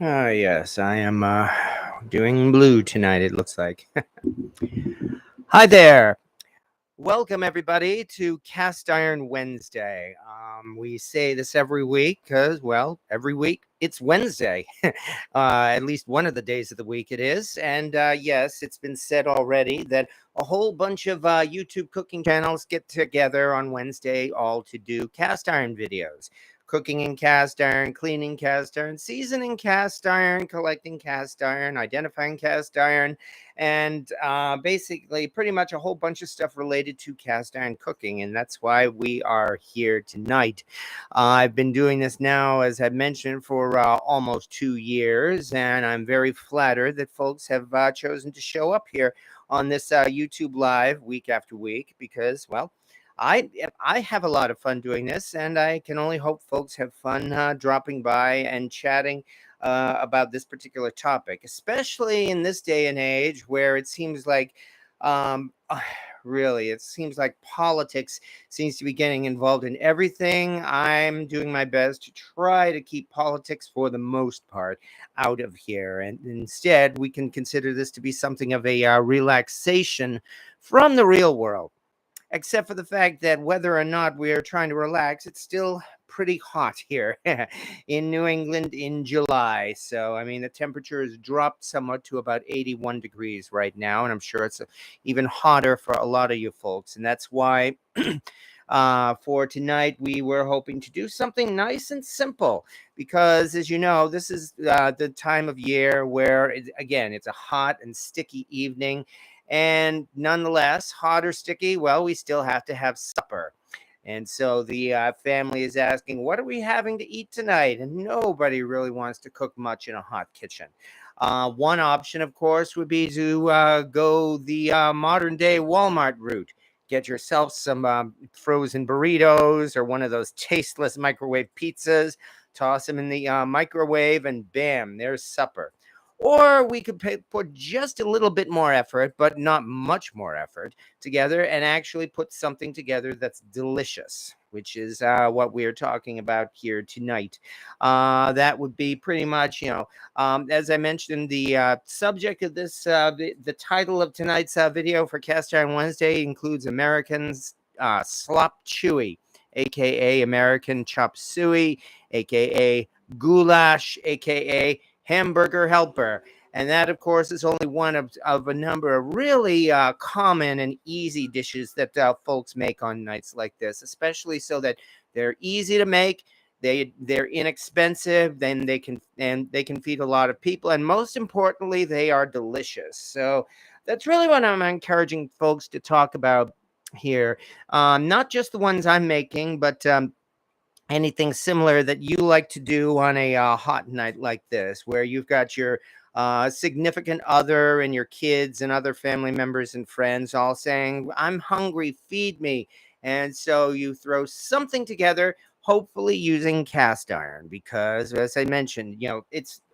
Yes, I am doing blue tonight, it looks like. Hi there. Welcome, everybody, to Cast Iron Wednesday. We say this every week because, well, every week it's Wednesday. At least one of the days of the week it is. And yes, it's been said already that a whole bunch of YouTube cooking channels get together on Wednesday all to do cast iron videos. Cooking in cast iron, cleaning cast iron, seasoning cast iron, collecting cast iron, identifying cast iron, and basically pretty much a whole bunch of stuff related to cast iron cooking. And that's why we are here tonight. I've been doing this now, as I mentioned, for almost 2 years, and I'm very flattered that folks have chosen to show up here on this YouTube live week after week because, well, I have a lot of fun doing this, and I can only hope folks have fun dropping by and chatting about this particular topic, especially in this day and age where it seems like, um, really, it seems like politics seems to be getting involved in everything. I'm doing my best to try to keep politics, for the most part, out of here, and instead we can consider this to be something of a relaxation from the real world, except for the fact that whether or not we are trying to relax, it's still pretty hot here in New England in July. So, I mean, the temperature has dropped somewhat to about 81 degrees right now, and I'm sure it's even hotter for a lot of you folks. And that's why for tonight, we were hoping to do something nice and simple because, as you know, this is the time of year where, again, it's a hot and sticky evening. And nonetheless, hot or sticky, well, we still have to have supper. And so the family is asking, what are we having to eat tonight? And nobody really wants to cook much in a hot kitchen. One option, of course, would be to go the modern day Walmart route. Get yourself some frozen burritos or one of those tasteless microwave pizzas, toss them in the microwave, and bam, there's supper. Or we could put just a little bit more effort, but not much more effort together, and actually put something together that's delicious, which is what we're talking about here tonight. That would be pretty much, as I mentioned, the subject of this, the title of tonight's video for Cast Iron Wednesday includes Americans Slop Chewy, a.k.a. American Chop Suey, a.k.a. Goulash, a.k.a. Hamburger Helper. And that, of course, is only one of a number of really common and easy dishes that folks make on nights like this, especially so that they're easy to make. They're inexpensive, then they can feed a lot of people, and most importantly, they are delicious. So that's really what I'm encouraging folks to talk about here. Not just the ones I'm making, but anything similar that you like to do on a hot night like this, where you've got your significant other and your kids and other family members and friends all saying, I'm hungry, feed me. And so you throw something together, hopefully using cast iron, because as I mentioned,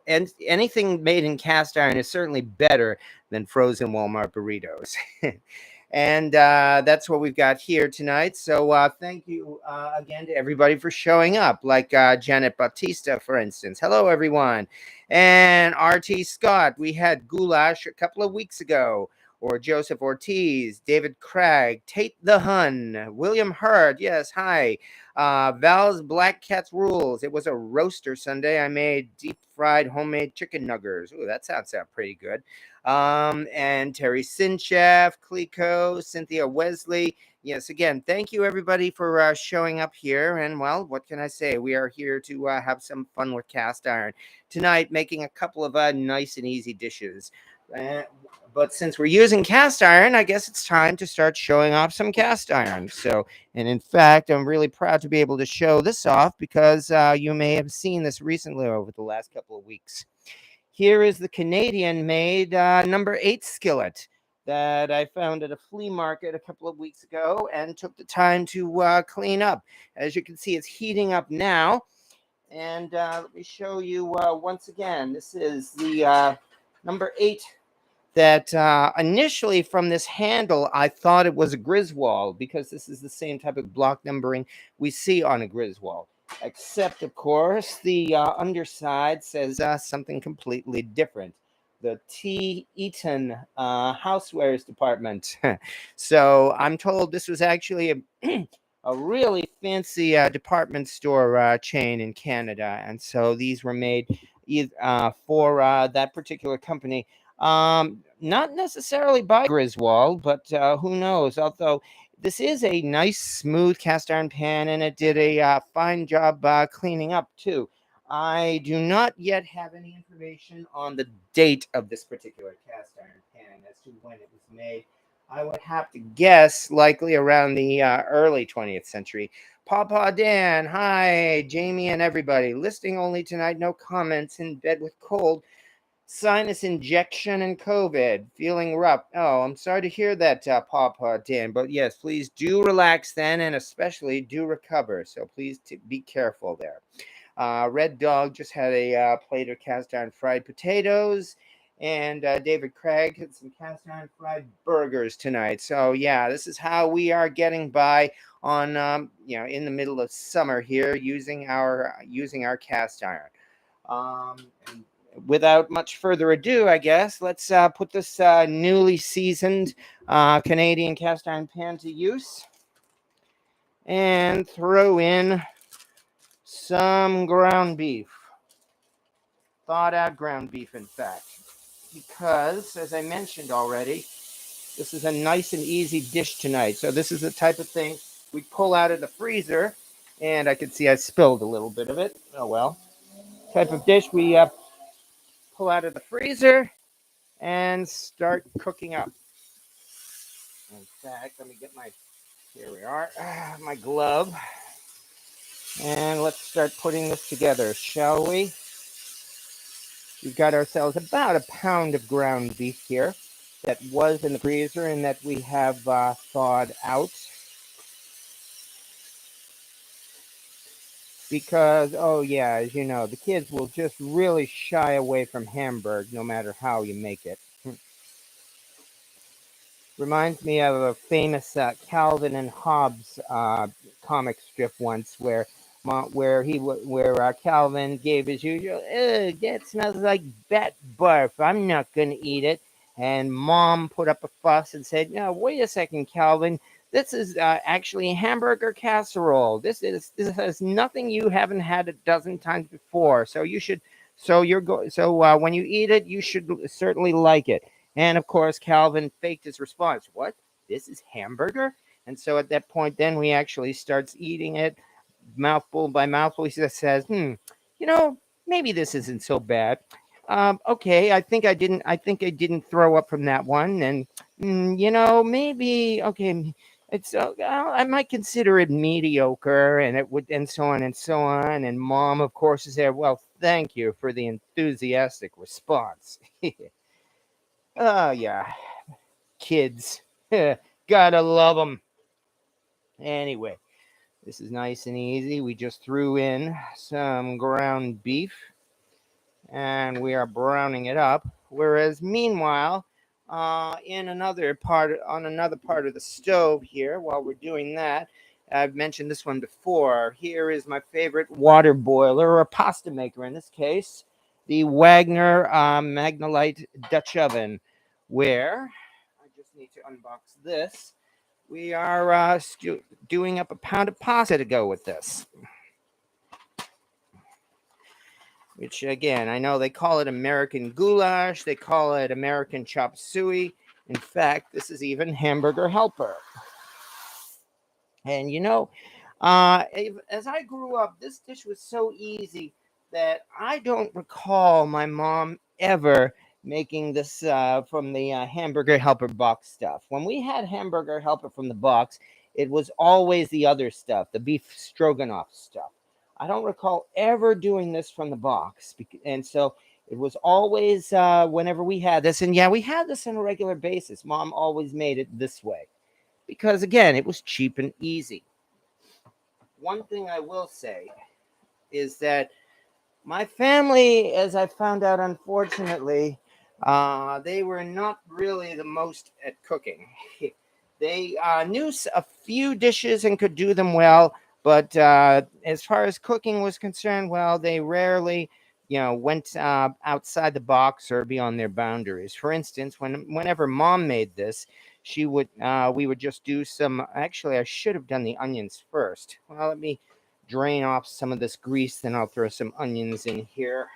and anything made in cast iron is certainly better than frozen Walmart burritos. And that's what we've got here tonight. So thank you again to everybody for showing up, like Janet Bautista, for instance. Hello, everyone. And RT Scott, we had Goulash a couple of weeks ago. Or Joseph Ortiz, David Craig, Tate the Hun, William Hurd, yes, hi. Val's Black Cats Rules. It was a roaster Sunday. I made deep fried homemade chicken nuggers. Ooh, that sounds pretty good. And Terry Sinchef, Clico, Cynthia Wesley. Yes, again, thank you everybody for showing up here. And well, what can I say? We are here to have some fun with cast iron tonight, making a couple of nice and easy dishes. But since we're using cast iron, I guess it's time to start showing off some cast iron. So, and in fact, I'm really proud to be able to show this off because you may have seen this recently over the last couple of weeks. Here is the Canadian-made number 8 skillet that I found at a flea market a couple of weeks ago and took the time to clean up. As you can see, it's heating up now. And let me show you once again. This is the number 8 that initially from this handle, I thought it was a Griswold because this is the same type of block numbering we see on a Griswold. Except, of course, the underside says something completely different. The T. Eaton Housewares Department. So I'm told this was actually a really fancy department store chain in Canada. And so these were made for that particular company. Not necessarily by Griswold, but who knows? Although this is a nice, smooth cast iron pan, and it did a fine job cleaning up, too. I do not yet have any information on the date of this particular cast iron pan as to when it was made. I would have to guess likely around the early 20th century. Papa Dan, hi, Jamie and everybody. Listing only tonight, no comments, in bed with cold. Sinus injection and COVID, feeling rough. Oh, I'm sorry to hear that, Papa Dan. But yes, please do relax then, and especially do recover. So please be careful there. Red Dog just had a plate of cast iron fried potatoes, and David Craig had some cast iron fried burgers tonight. So yeah, this is how we are getting by on in the middle of summer here using our cast iron. And without much further ado, I guess let's put this newly seasoned Canadian cast iron pan to use and throw in some ground beef. Thawed out ground beef, in fact, because as I mentioned already, this is a nice and easy dish tonight. So this is the type of thing we pull out of the freezer, and I can see I spilled a little bit of it. Oh well. Type of dish we pull out of the freezer and start cooking up. In fact, let me get here we are, my glove, and let's start putting this together, shall we? We've got ourselves about a pound of ground beef here that was in the freezer and that we have thawed out. Because, oh yeah, as you know, the kids will just really shy away from Hamburg no matter how you make it. Reminds me of a famous Calvin and Hobbes comic strip once where Calvin gave his usual, that smells like bat barf, I'm not going to eat it. And Mom put up a fuss and said, no, wait a second, Calvin. This is actually hamburger casserole. This has nothing you haven't had a dozen times before. So you should, when you eat it, you should certainly like it. And of course, Calvin faked his response. What? This is hamburger? And so at that point, then we actually starts eating it mouthful by mouthful. He says, maybe this isn't so bad. Okay, I think I didn't throw up from that one. And, maybe, okay, it's, I might consider it mediocre, and it would, and so on and so on. And Mom, of course, is there. Well, thank you for the enthusiastic response. Oh, yeah. Kids. Gotta love them. Anyway, this is nice and easy. We just threw in some ground beef and we are browning it up. Whereas meanwhile, on another part of the stove here, while we're doing that, I've mentioned this one before. Here is my favorite water boiler, or pasta maker in this case, the Wagner Magnolite Dutch oven, where I just need to unbox this. We are doing up a pound of pasta to go with this. Which, again, I know they call it American Goulash. They call it American Chop Suey. In fact, this is even Hamburger Helper. And, as I grew up, this dish was so easy that I don't recall my mom ever making this from the Hamburger Helper box stuff. When we had Hamburger Helper from the box, it was always the other stuff, the beef stroganoff stuff. I don't recall ever doing this from the box. And so it was always whenever we had this. And yeah, we had this on a regular basis. Mom always made it this way because, again, it was cheap and easy. One thing I will say is that my family, as I found out, unfortunately, they were not really the most at cooking. They knew a few dishes and could do them well, But as far as cooking was concerned, well, they rarely, went outside the box or beyond their boundaries. For instance, whenever Mom made this, we would just do some. Actually, I should have done the onions first. Well, let me drain off some of this grease, then I'll throw some onions in here,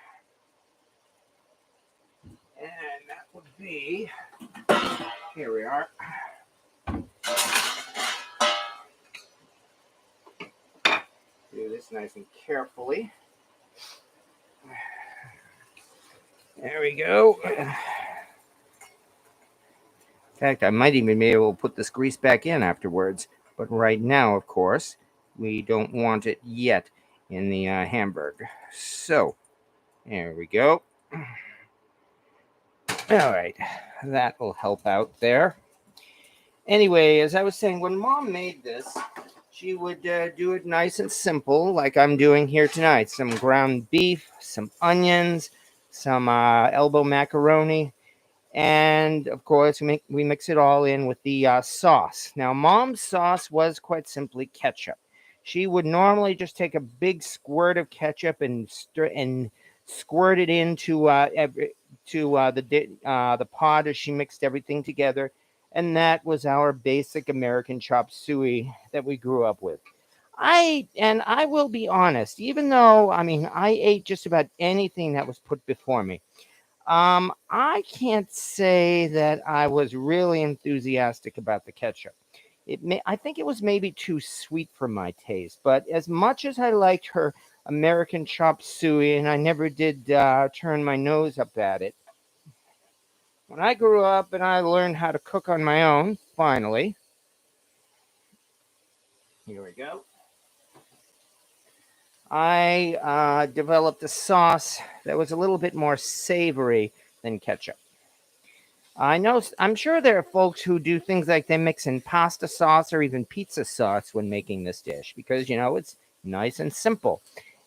and that would be. Here we are. Do this nice and carefully. There we go. In fact, I might even be able to put this grease back in afterwards. But right now, of course, we don't want it yet in the hamburger. So, there we go. All right, that will help out there. Anyway, as I was saying, when Mom made this, she would do it nice and simple, like I'm doing here tonight. Some ground beef, some onions, some elbow macaroni, and of course, we mix it all in with the sauce. Now, Mom's sauce was quite simply ketchup. She would normally just take a big squirt of ketchup and squirt it into the pot as she mixed everything together, and that was our basic American chop suey that we grew up with. I will be honest, even though I ate just about anything that was put before me. I can't say that I was really enthusiastic about the ketchup. I think it was maybe too sweet for my taste. But as much as I liked her American chop suey, and I never did turn my nose up at it, when I grew up and I learned how to cook on my own, finally, here we go. I developed a sauce that was a little bit more savory than ketchup. I'm sure there are folks who do things like they mix in pasta sauce or even pizza sauce when making this dish because, it's nice and simple.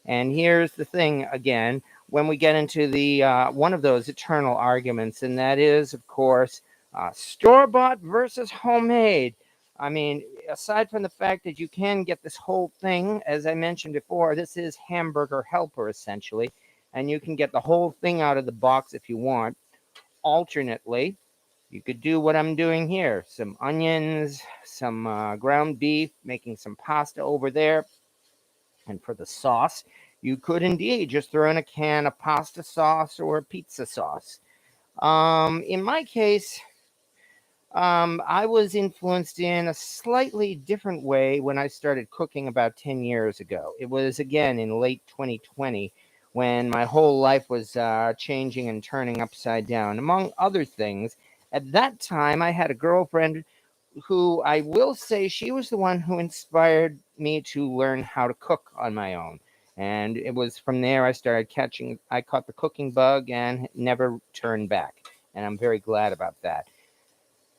And here's the thing again, when we get into the one of those eternal arguments, and that is, of course, store-bought versus homemade. Aside from the fact that you can get this whole thing, as I mentioned before, this is Hamburger Helper essentially, and you can get the whole thing out of the box if you want. Alternately, you could do what I'm doing here. Some onions, some ground beef, making some pasta over there. And for the sauce, you could indeed just throw in a can of pasta sauce or pizza sauce. In my case, I was influenced in a slightly different way when I started cooking about 10 years ago. It was, again, in late 2020 when my whole life was changing and turning upside down. Among other things, at that time, I had a girlfriend who I will say she was the one who inspired me to learn how to cook on my own. And it was from there I caught the cooking bug and never turned back. And I'm very glad about that.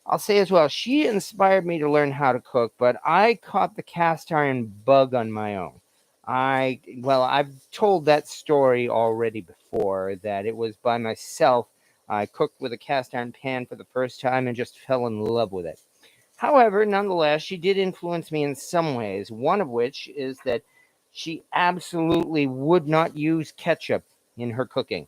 I'll say as well, she inspired me to learn how to cook, but I caught the cast iron bug on my own. I've told that story already before, that it was by myself. I cooked with a cast iron pan for the first time and just fell in love with it. However, nonetheless, she did influence me in some ways, one of which is that she absolutely would not use ketchup in her cooking.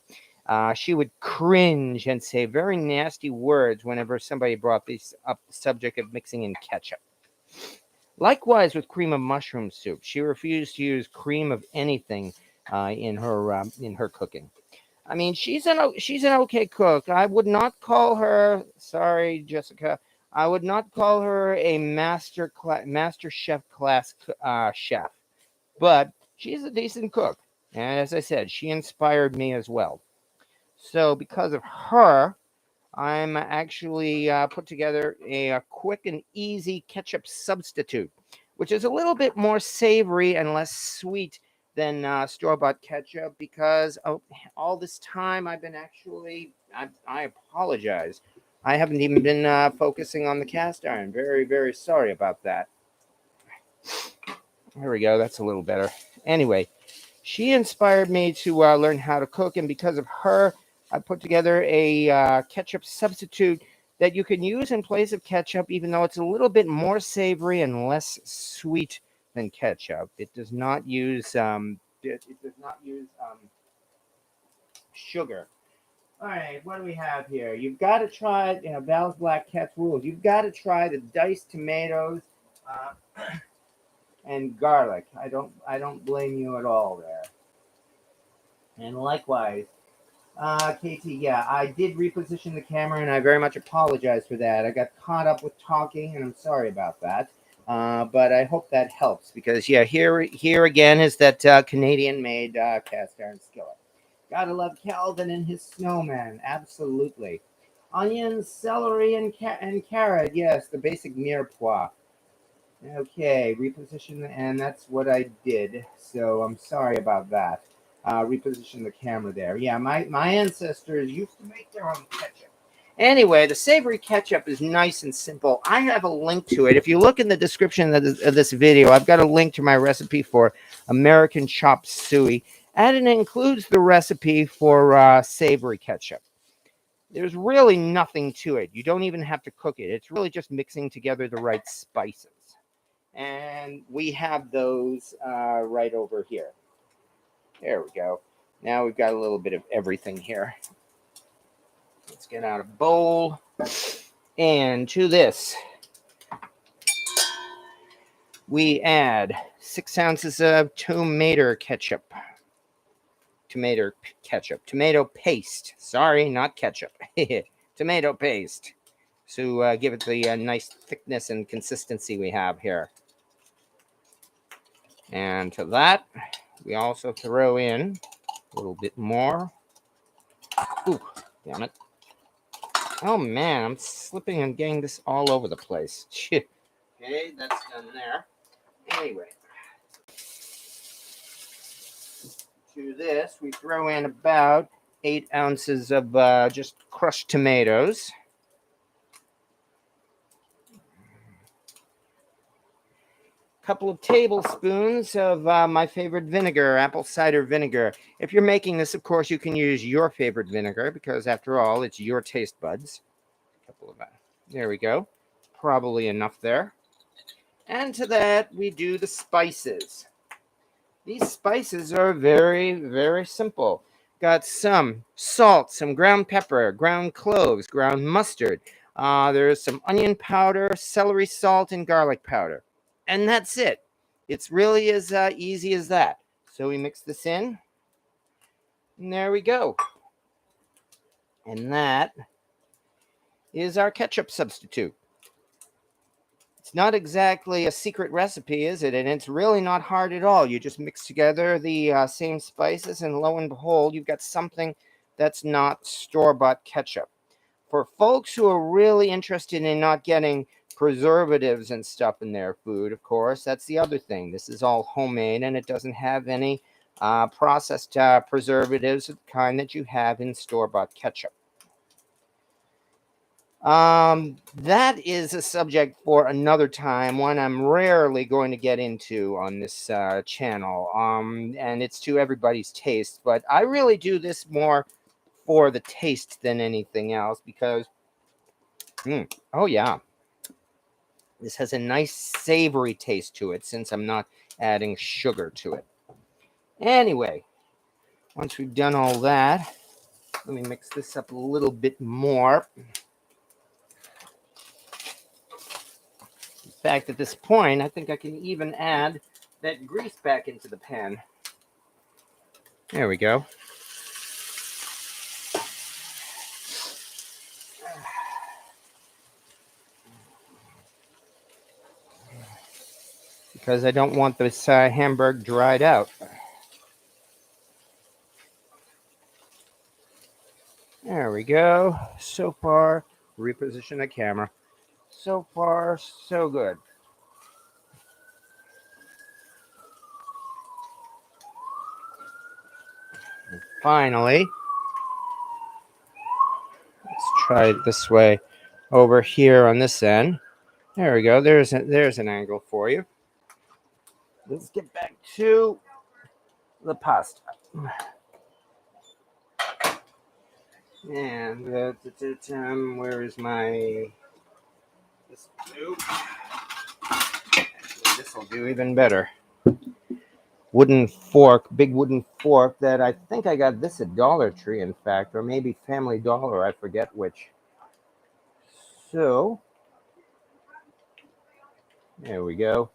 She would cringe and say very nasty words whenever somebody brought up the subject of mixing in ketchup. Likewise with cream of mushroom soup, she refused to use cream of anything in her cooking. She's an okay cook. I would not call her. Sorry, Jessica. I would not call her a master chef class chef, but she's a decent cook. And as I said, she inspired me as well. So because of her, I'm actually put together a quick and easy ketchup substitute, which is a little bit more savory and less sweet than store-bought ketchup because all this time I've been I apologize. I haven't even been focusing on the cast iron. Very, very sorry about that. There we go. That's a little better. Anyway, she inspired me to learn how to cook, and because of her, I put together a ketchup substitute that you can use in place of ketchup, even though it's a little bit more savory and less sweet than ketchup. It does not use sugar. All right, what do we have here? You've got to try, Val's Black Cat's rules. You've got to try the diced tomatoes and garlic. I don't blame you at all there. And likewise, Katie, yeah, I did reposition the camera, and I very much apologize for that. I got caught up with talking, and I'm sorry about that. But I hope that helps because, yeah, here again is that Canadian-made cast iron skillet. Gotta love Calvin and his snowman, absolutely. Onions, celery, and carrot, yes, the basic mirepoix. Okay, reposition, and that's what I did. So I'm sorry about that. Reposition the camera there. Yeah, my ancestors used to make their own ketchup. Anyway, the savory ketchup is nice and simple. I have a link to it. If you look in the description of this video, I've got a link to my recipe for American chopped suey, and it includes the recipe for savory ketchup. There's really nothing to it. You don't even have to cook it. It's really just mixing together the right spices. And we have those right over here. There we go. Now we've got a little bit of everything here. Let's get out a bowl. And to this, we add 6 ounces of tomato ketchup. Tomato paste. Sorry, not ketchup. Tomato paste. To give it the nice thickness and consistency we have here. And to that, we also throw in a little bit more. Ooh, damn it. Oh, man, I'm slipping and getting this all over the place. Shit. Okay, that's done there. Anyway. To this, we throw in about 8 ounces of just crushed tomatoes. Couple of tablespoons of my favorite vinegar, apple cider vinegar. If you're making this, of course, you can use your favorite vinegar because, after all, it's your taste buds. Couple of there we go. Probably enough there. And to that, we do the spices. These spices are very, very simple. Got some salt, some ground pepper, ground cloves, ground mustard. There's some onion powder, celery salt, and garlic powder. And that's it. It's really as easy as that. So we mix this in. And there we go. And that is our ketchup substitute. It's not exactly a secret recipe, is it? And it's really not hard at all. You just mix together the same spices, and lo and behold, you've got something that's not store-bought ketchup. For folks who are really interested in not getting preservatives and stuff in their food, of course, that's the other thing. This is all homemade, and it doesn't have any processed preservatives of the kind that you have in store-bought ketchup. That is a subject for another time, one I'm rarely going to get into on this channel, and it's to everybody's taste, but I really do this more for the taste than anything else because, oh yeah, this has a nice savory taste to it since I'm not adding sugar to it. Anyway, once we've done all that, let me mix this up a little bit more. In fact, at this point, I think I can even add that grease back into the pan. There we go. Because I don't want this hamburger dried out. There we go. So far, reposition the camera. So far, so good. And finally, let's try it this way over here on this end. There we go. There's an angle for you. Let's get back to the pasta. And where is my this tube? this will do even better. Wooden fork, big wooden fork that I think I got this at Dollar Tree, in fact, or maybe Family Dollar, I forget which. So, there we go.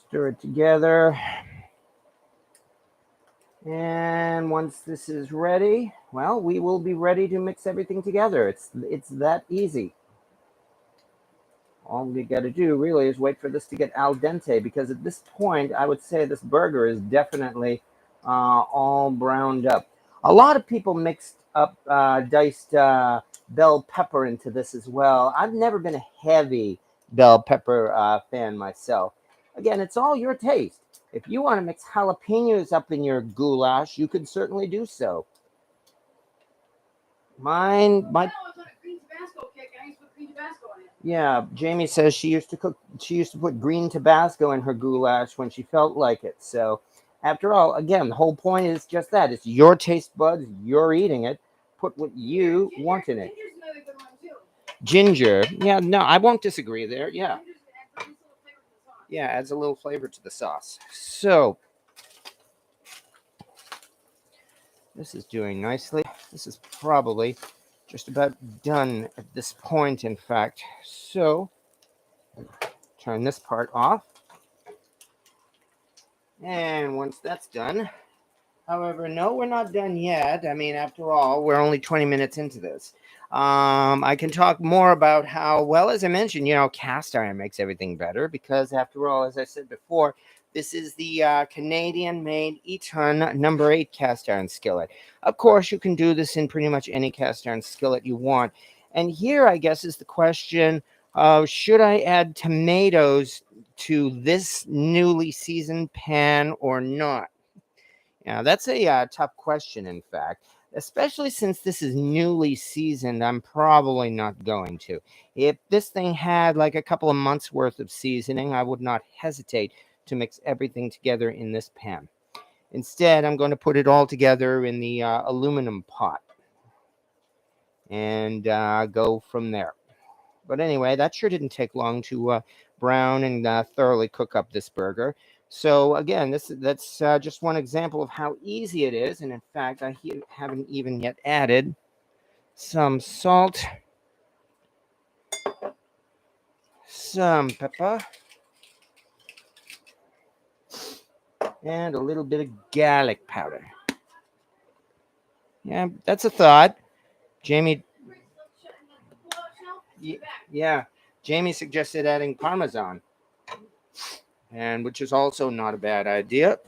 Stir it together. And once this is ready, well, we will be ready to mix everything together. It's that easy. All we got to do really is wait for this to get al dente, because at this point, I would say this burger is definitely all browned up. A lot of people mixed up diced bell pepper into this as well. I've never been a heavy bell pepper fan myself. Again, it's all your taste. If you want to mix jalapenos up in your goulash, you can certainly do so. Yeah, Jamie says she used to put green Tabasco in her goulash when she felt like it. So, after all, again, the whole point is just that. It's your taste buds, you're eating it. Put what you want in it. Ginger. Yeah, no, I won't disagree there. Yeah. Yeah, adds a little flavor to the sauce. So, this is doing nicely. This is probably just about done at this point, in fact. So, turn this part off. And once that's done, however, no, we're not done yet. I mean, after all, we're only 20 minutes into this. I can talk more about how, well, as I mentioned, cast iron makes everything better because, after all, as I said before, this is the Canadian-made Eton number 8 cast iron skillet. Of course, you can do this in pretty much any cast iron skillet you want. And here, I guess, is the question of, should I add tomatoes to this newly seasoned pan or not? Yeah, that's a tough question, in fact, especially since this is newly seasoned. I'm probably not going to. If this thing had like a couple of months worth of seasoning, I would not hesitate to mix everything together in this pan. Instead, I'm going to put it all together in the aluminum pot and go from there. But anyway, that sure didn't take long to brown and thoroughly cook up this burger. So again, that's just one example of how easy it is. And in fact, I haven't even yet added some salt, some pepper, and a little bit of garlic powder. Yeah, that's a thought. Jamie, yeah, Jamie suggested adding Parmesan, and which is also not a bad idea.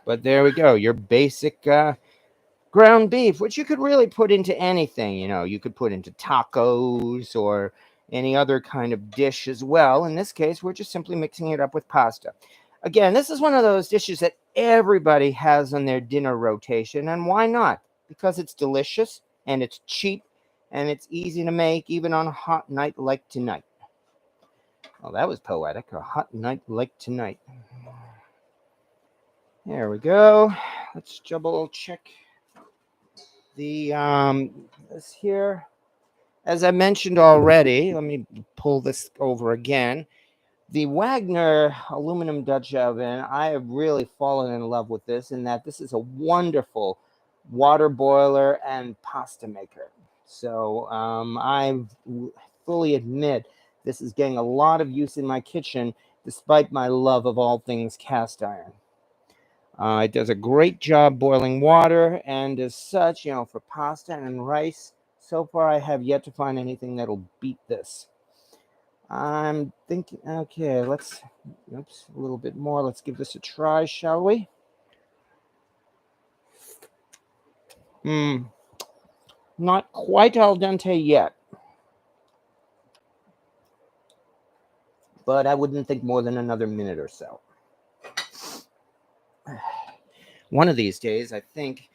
But there we go, your basic ground beef, which you could really put into anything. You could put into tacos or any other kind of dish as well. In this case, we're just simply mixing it up with pasta. Again, this is one of those dishes that everybody has on their dinner rotation, and why not? Because it's delicious and it's cheap and it's easy to make, even on a hot night like tonight. Well, that was poetic. A hot night like tonight. There we go. Let's double check the this here. As I mentioned already, let me pull this over again. The Wagner aluminum Dutch oven, I have really fallen in love with this, in that this is a wonderful water boiler and pasta maker. So I fully admit this is getting a lot of use in my kitchen, despite my love of all things cast iron. It does a great job boiling water, and as such, for pasta and rice, so far I have yet to find anything that'll beat this. I'm thinking, okay, a little bit more. Let's give this a try, shall we? Not quite al dente yet, but I wouldn't think more than another minute or so. One of these days, I think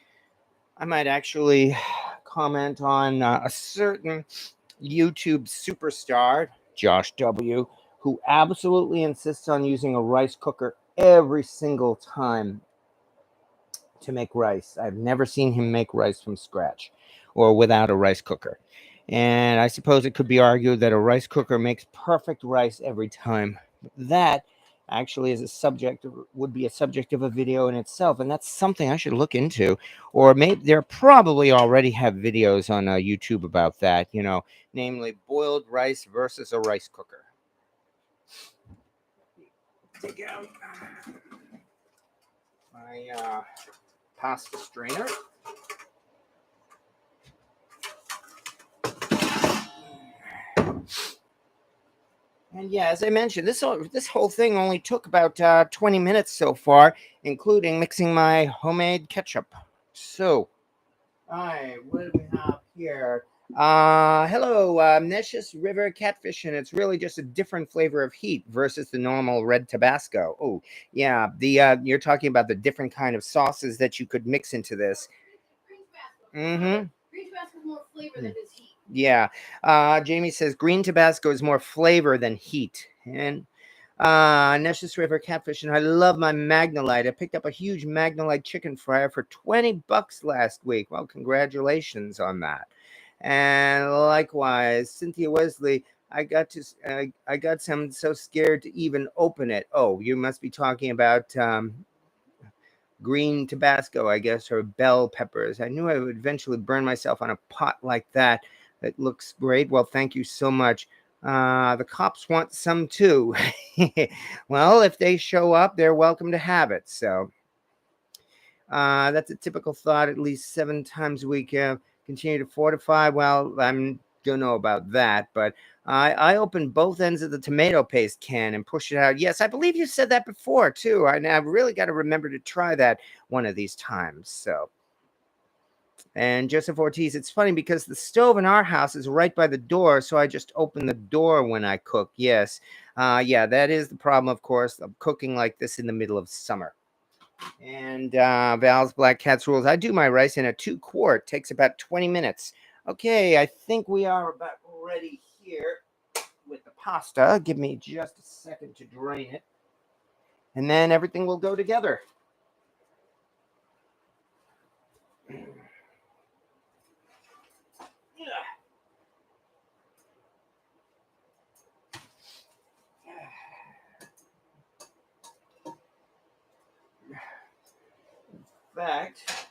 I might actually comment on a certain YouTube superstar, Josh W., who absolutely insists on using a rice cooker every single time to make rice. I've never seen him make rice from scratch or without a rice cooker. And I suppose it could be argued that a rice cooker makes perfect rice every time. That actually is a subject, would be a subject of a video in itself, and that's something I should look into. Or maybe there probably already have videos on YouTube about that, namely boiled rice versus a rice cooker. Take out my pasta strainer. And yeah, as I mentioned, this whole thing only took about 20 minutes so far, including mixing my homemade ketchup. So, all right, what do we have here? Hello, Nessus River catfish, and it's really just a different flavor of heat versus the normal red Tabasco. Oh, yeah, the you're talking about the different kind of sauces that you could mix into this. Mm-hmm. Green Tabasco is more flavor than his heat. Yeah. Jamie says green Tabasco is more flavor than heat. And Nessus River catfish, and I love my Magnolite. I picked up a huge Magnolite chicken fryer for $20 last week. Well, congratulations on that. And likewise, Cynthia Wesley, I got some so scared to even open it. Oh, you must be talking about green Tabasco, I guess, or bell peppers. I knew I would eventually burn myself on a pot like that. That looks great. Well, thank you so much. The cops want some too. Well, if they show up, they're welcome to have it. So that's a typical thought, at least 7 times a week. Continue to fortify. Well, I'm don't know about that, but I opened both ends of the tomato paste can and pushed it out. Yes, I believe you said that before too. I've really got to remember to try that one of these times. So, and Joseph Ortiz, it's funny because the stove in our house is right by the door, so I just open the door when I cook. Yes, yeah, that is the problem, of course, of cooking like this in the middle of summer. And Val's Black Cat's Rules. I do my rice in a 2-quart. Takes about 20 minutes. Okay, I think we are about ready here with the pasta. Give me just a second to drain it. And then everything will go together. In fact,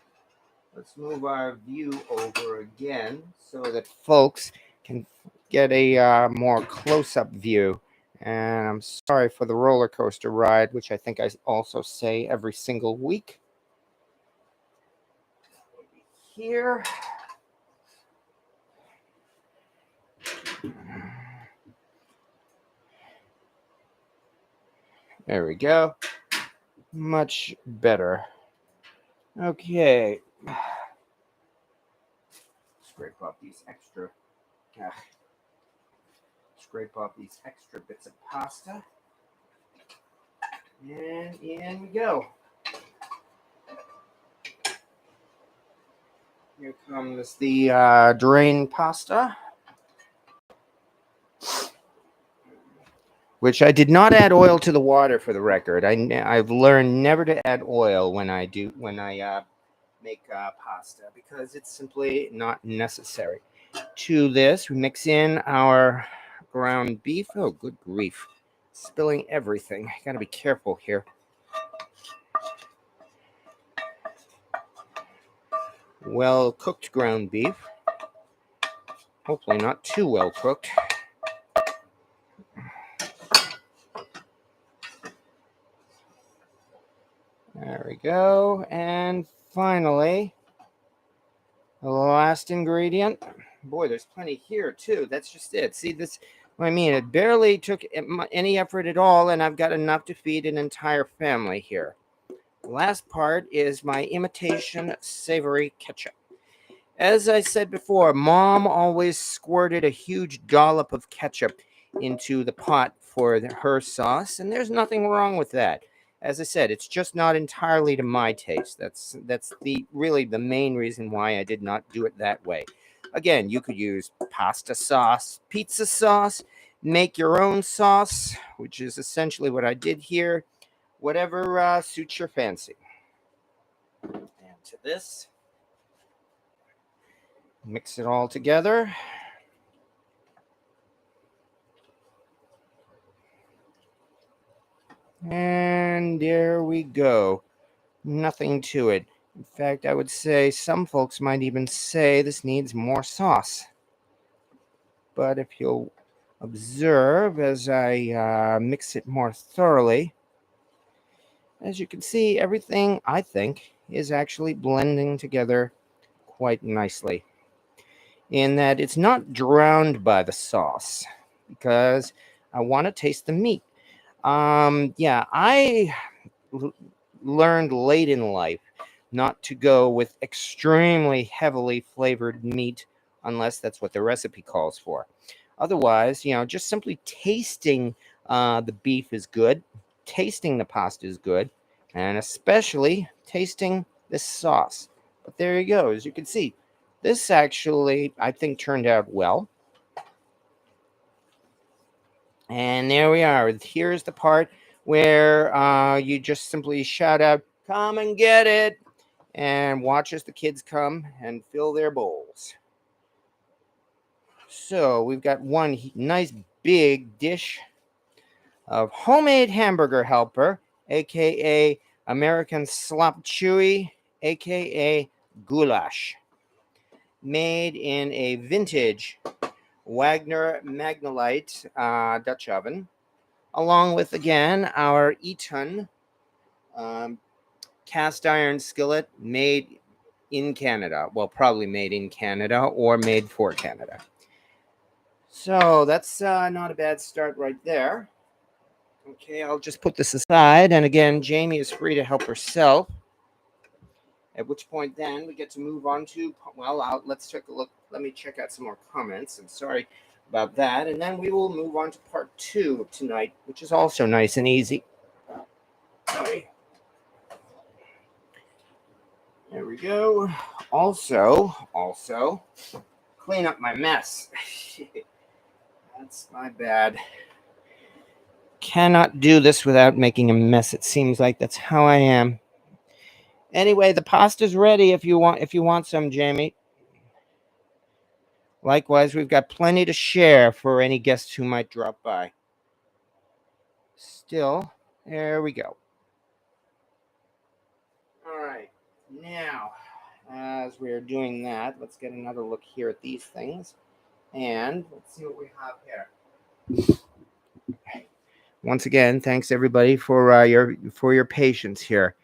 let's move our view over again so that folks can get a more close-up view. And I'm sorry for the roller coaster ride, which I think I also say every single week. Here. There we go. Much better. Okay. Scrape off these extra bits of pasta. And in we go. Here comes the drained pasta, which I did not add oil to the water, for the record. I've learned never to add oil when I make pasta, because it's simply not necessary. To this, we mix in our ground beef. Oh, good grief. Spilling everything. Gotta be careful here. Well cooked ground beef. Hopefully not too well cooked. There we go. And finally, the last ingredient. Boy, there's plenty here too. That's just it. See, this, what I mean, it barely took any effort at all, and I've got enough to feed an entire family here. The last part is my imitation savory ketchup. As I said before, Mom always squirted a huge dollop of ketchup into the pot for her sauce, and there's nothing wrong with that. As I said, it's just not entirely to my taste. That's really the main reason why I did not do it that way. Again, you could use pasta sauce, pizza sauce, make your own sauce, which is essentially what I did here. Whatever suits your fancy. And to this, mix it all together. And there we go. Nothing to it. In fact, I would say some folks might even say this needs more sauce. But if you'll observe as I mix it more thoroughly, as you can see, everything, I think, is actually blending together quite nicely. In that it's not drowned by the sauce, because I want to taste the meat. Yeah, I learned late in life not to go with extremely heavily flavored meat unless that's what the recipe calls for. Otherwise, just simply tasting the beef is good, tasting the pasta is good, and especially tasting this sauce. But there you go. As you can see, this actually, I think, turned out well. And there we are. Here's the part where you just simply shout out, "Come and get it," and watch as the kids come and fill their bowls. So we've got one nice big dish of homemade Hamburger Helper, a.k.a. American Slop Chewy, a.k.a. Goulash, made in a vintage Wagner Magnolite Dutch oven, along with, again, our Eton um, cast iron skillet made in Canada. Well, probably made in Canada or made for Canada. So that's not a bad start right there. Okay, I'll just put this aside. And again, Jamie is free to help herself. At which point then we get to move on to, well, let's take a look. Let me check out some more comments. I'm sorry about that. And then we will move on to part 2 of tonight, which is also nice and easy. Sorry. There we go. Also, clean up my mess. That's my bad. Cannot do this without making a mess. It seems like that's how I am. Anyway, the pasta's ready if you want some, Jamie. Likewise, we've got plenty to share for any guests who might drop by. Still, there we go. All right. Now, as we're doing that, let's get another look here at these things. And let's see what we have here. Once again, thanks everybody for your patience here.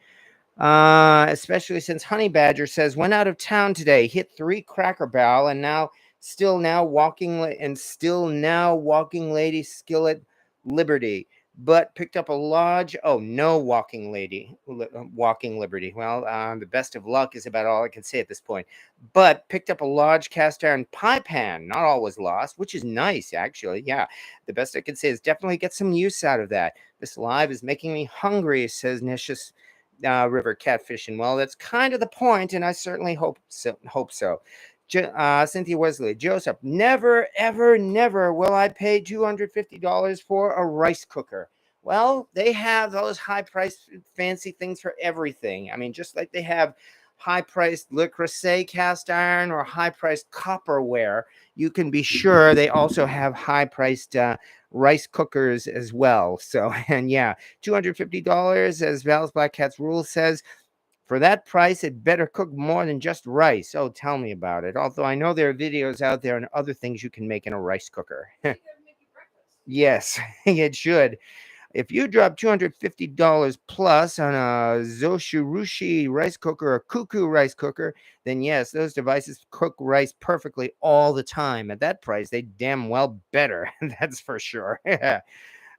Especially since Honey Badger says went out of town today, hit 3 Cracker Barrel, and still now walking lady skillet Liberty, but picked up a large. Oh, no walking Liberty. Well, the best of luck is about all I can say at this point. But picked up a large cast iron pie pan, not always lost, which is nice actually. Yeah, the best I can say is definitely get some use out of that. This live is making me hungry, says Nicious River Catfishing. Well, that's kind of the point, and I certainly hope so. Cynthia Wesley, Joseph, never, ever, never will I pay $250 for a rice cooker. Well, they have those high-priced fancy things for everything. I mean, just like they have high-priced Le Creuset cast iron or high-priced copperware, you can be sure they also have high-priced rice cookers as well. So, and yeah, $250, as Val's Black Cat's rule says. For that price, it better cook more than just rice. Oh, tell me about it. Although I know there are videos out there and other things you can make in a rice cooker. Yes, it should. If you drop $250 plus on a Zoshirushi rice cooker or Cuckoo rice cooker, then yes, those devices cook rice perfectly all the time. At that price, they damn well better. That's for sure.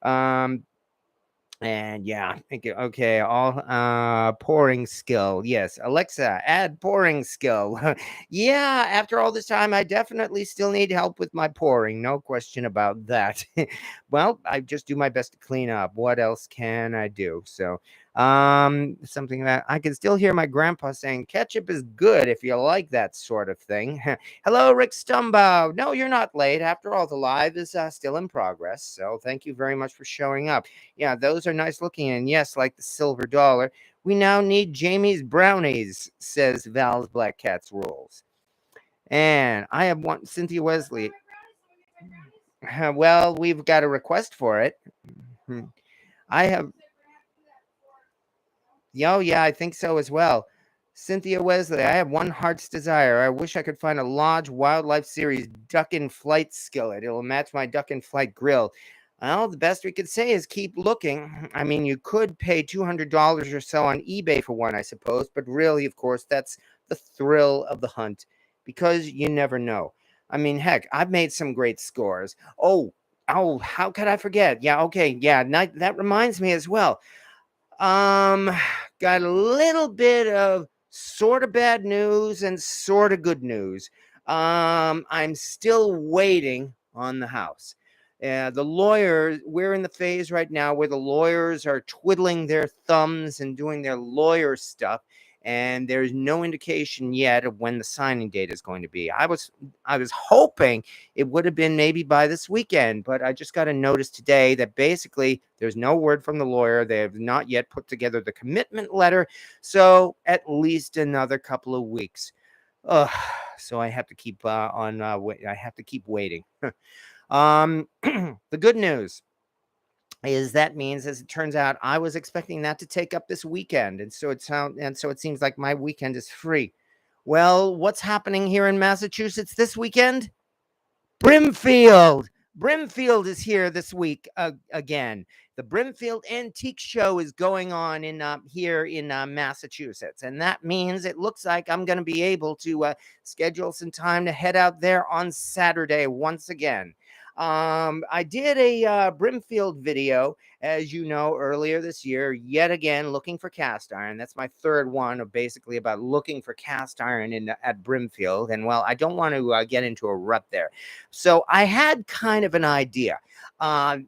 um, And yeah, thank you. Okay, all pouring skill. Yes, Alexa, add pouring skill. Yeah, after all this time, I definitely still need help with my pouring. No question about that. Well, I just do my best to clean up. What else can I do? So, something that I can still hear my grandpa saying, ketchup is good if you like that sort of thing. Hello, Rick Stumbo. No, you're not late. After all, the live is still in progress. So thank you very much for showing up. Yeah, those are nice looking. And yes, like the silver dollar, we now need Jamie's brownies, says Val's Black Cat's rules. And I have one, Cynthia Wesley. Well, we've got a request for it. I have Oh, yeah, I think so as well. Cynthia Wesley, I have one heart's desire. I wish I could find a Lodge Wildlife Series duck in flight skillet. It'll match my duck in flight grill. Well, the best we could say is keep looking. I mean, you could pay $200 or so on eBay for one, I suppose, but really, of course, that's the thrill of the hunt because you never know. I mean, heck, I've made some great scores. Oh, how could I forget? Yeah, okay, yeah, that reminds me as well. Um, got a little bit of sort of bad news and sort of good news. I'm still waiting on the house. The lawyers, we're in the phase right now where the lawyers are twiddling their thumbs and doing their lawyer stuff, and there's no indication yet of when the signing date is going to be. I was hoping it would have been maybe by this weekend, but I just got a notice today that basically there's no word from the lawyer. They have not yet put together the commitment letter, so at least another couple of weeks. Ugh, so I have to keep I have to keep waiting. The good news is that means, as it turns out, I was expecting that to take up this weekend, and so it seems like my weekend is free. Well, what's happening here in Massachusetts this weekend? Brimfield. Brimfield is here this week again. The Brimfield Antique Show is going on in here in Massachusetts, and that means it looks like I'm going to be able to schedule some time to head out there on Saturday once again. I did a Brimfield video, as you know, earlier this year, yet again looking for cast iron. That's my third one of basically about looking for cast iron at Brimfield, and well, I don't want to get into a rut there. So I had kind of an idea.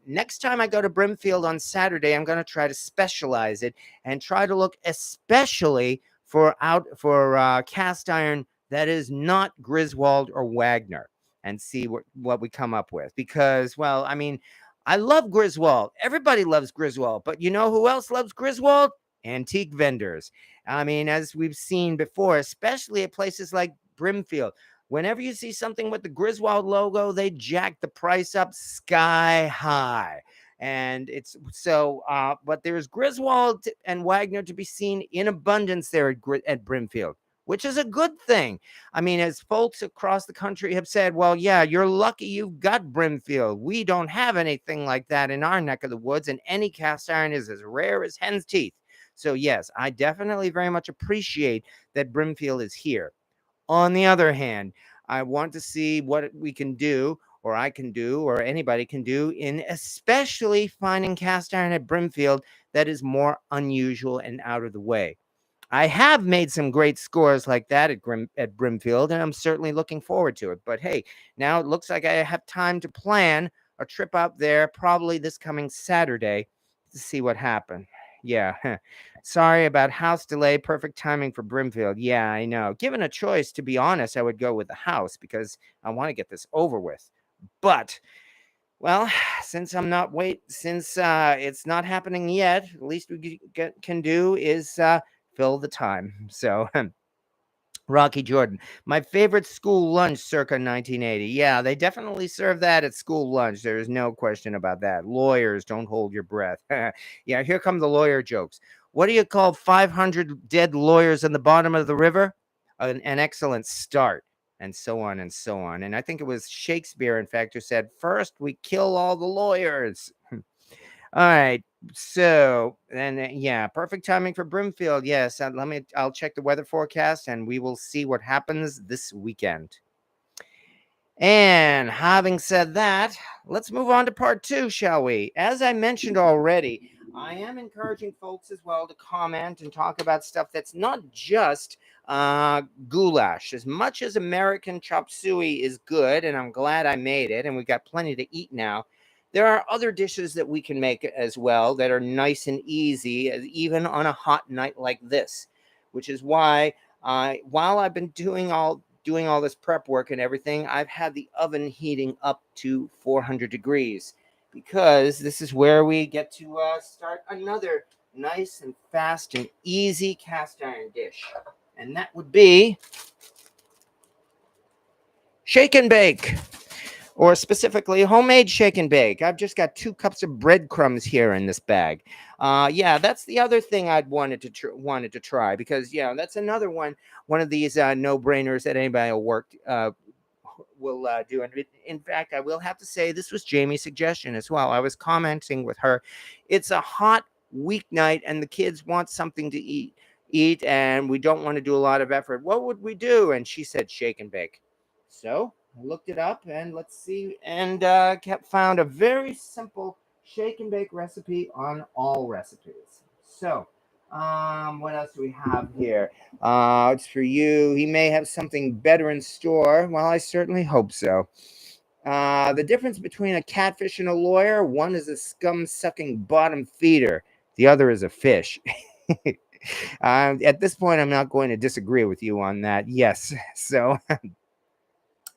Next time I go to Brimfield on Saturday, I'm going to try to specialize it and try to look especially for cast iron that is not Griswold or Wagner, and see what we come up with. Because, well, I mean, I love Griswold. Everybody loves Griswold, but you know who else loves Griswold? Antique vendors. I mean, as we've seen before, especially at places like Brimfield. Whenever you see something with the Griswold logo, they jack the price up sky high. And it's so, but there's Griswold and Wagner to be seen in abundance there at Brimfield, which is a good thing. I mean, as folks across the country have said, well, yeah, you're lucky you've got Brimfield. We don't have anything like that in our neck of the woods, and any cast iron is as rare as hen's teeth. So, yes, I definitely very much appreciate that Brimfield is here. On the other hand, I want to see what we can do, or I can do, or anybody can do in especially finding cast iron at Brimfield that is more unusual and out of the way. I have made some great scores like that at Brimfield, and I'm certainly looking forward to it. But hey, now it looks like I have time to plan a trip out there, probably this coming Saturday, to see what happened. Yeah. Sorry about house delay. Perfect timing for Brimfield. Yeah, I know. Given a choice, to be honest, I would go with the house because I want to get this over with. But, well, since it's not happening yet, at least we can do is fill the time. So, Rocky Jordan, my favorite school lunch circa 1980. Yeah, they definitely serve that at school lunch. There is no question about that. Lawyers, don't hold your breath. Yeah, here come the lawyer jokes. What do you call 500 dead lawyers in the bottom of the river? An excellent start. And so on and so on. And I think it was Shakespeare, in fact, who said, first we kill all the lawyers. All right. So, and yeah, perfect timing for Brimfield. Yes. I'll check the weather forecast and we will see what happens this weekend. And having said that, let's move on to part two, shall we? As I mentioned already, I am encouraging folks as well to comment and talk about stuff that's not just goulash. As much as American chop suey is good, and I'm glad I made it, and we've got plenty to eat now, there are other dishes that we can make as well that are nice and easy, even on a hot night like this, which is why while I've been doing all this prep work and everything, I've had the oven heating up to 400 degrees because this is where we get to start another nice and fast and easy cast iron dish. And that would be shake and bake, or specifically homemade shake and bake. I've just got 2 cups of breadcrumbs here in this bag. Yeah, that's the other thing I'd wanted to try, because yeah, that's another one of these no brainers that anybody will do. And in fact, I will have to say this was Jamie's suggestion as well. I was commenting with her. It's a hot weeknight, and the kids want something to eat, and we don't want to do a lot of effort. What would we do? And she said shake and bake. So I looked it up, and let's see, and found a very simple shake and bake recipe on All Recipes. So what else do we have here? It's for you. He may have something better in store. Well, I certainly hope so. The difference between a catfish and a lawyer: one is a scum sucking bottom feeder, the other is a fish. At this point, I'm not going to disagree with you on that. Yes. So,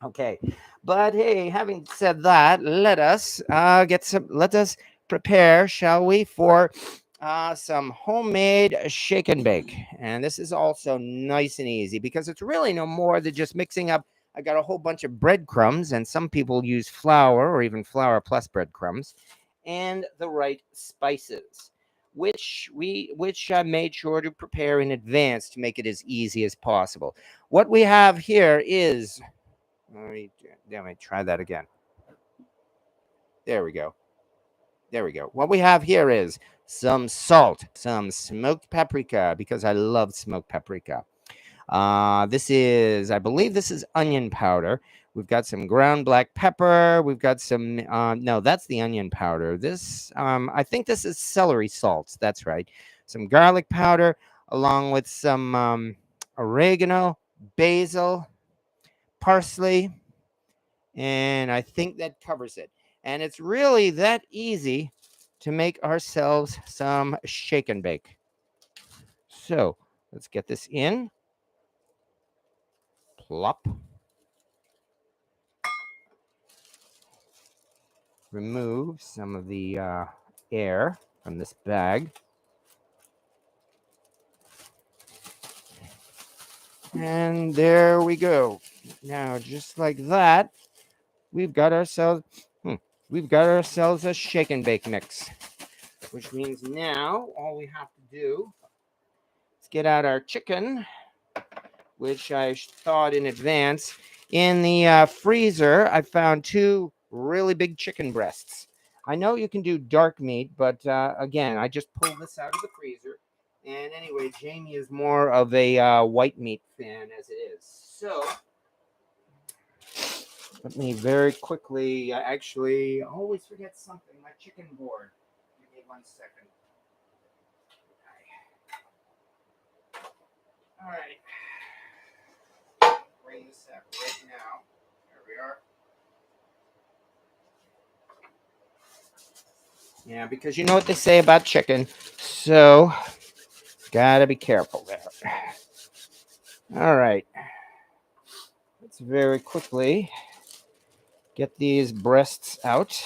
okay. But hey, having said that, let us prepare, shall we, for some homemade shake and bake. And this is also nice and easy, because it's really no more than just mixing up. I got a whole bunch of breadcrumbs, and some people use flour or even flour plus breadcrumbs, and the right spices, which I made sure to prepare in advance to make it as easy as possible. What we have here is, let me try that again. There we go. There we go. What we have here is some salt, some smoked paprika, because I love smoked paprika. I believe this is onion powder. We've got some ground black pepper. We've got some, no, that's the onion powder. I think this is celery salts. That's right. Some garlic powder, along with some oregano, basil, parsley, and I think that covers it. And it's really that easy to make ourselves some shake and bake. So let's get this in. Plop. Remove some of the air from this bag. And there we go. Now, just like that, we've got ourselves a shake and bake mix, which means now all we have to do is get out our chicken, which I thawed in advance. In the freezer, I found two really big chicken breasts. I know you can do dark meat, but again, I just pulled this out of the freezer. And anyway, Jamie is more of a white meat fan as it is. So let me very quickly, I actually always forget something, my chicken board. Give me 1 second. All right. Bring this up right now. There we are. Yeah, because you know what they say about chicken, so gotta be careful there. All right. Let's very quickly get these breasts out.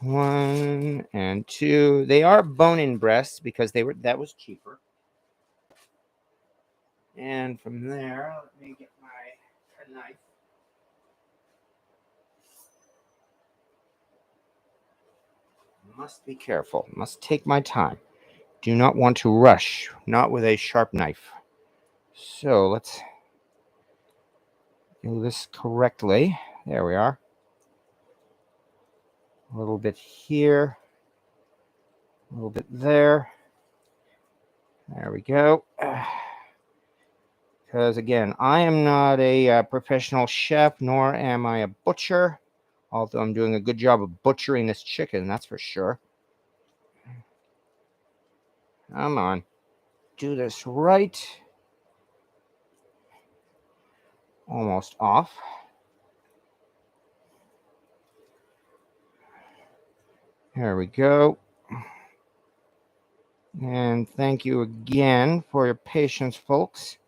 One and two. They are bone-in breasts because that was cheaper. And from there, let me get my knife. Must be careful. Must take my time. Do not want to rush. Not with a sharp knife. So let's do this correctly. There we are. A little bit here. A little bit there. There we go. Because again, I am not a professional chef, nor am I a butcher. Although I'm doing a good job of butchering this chicken, that's for sure. Come on. Do this right. Almost off. There we go. And thank you again for your patience, folks.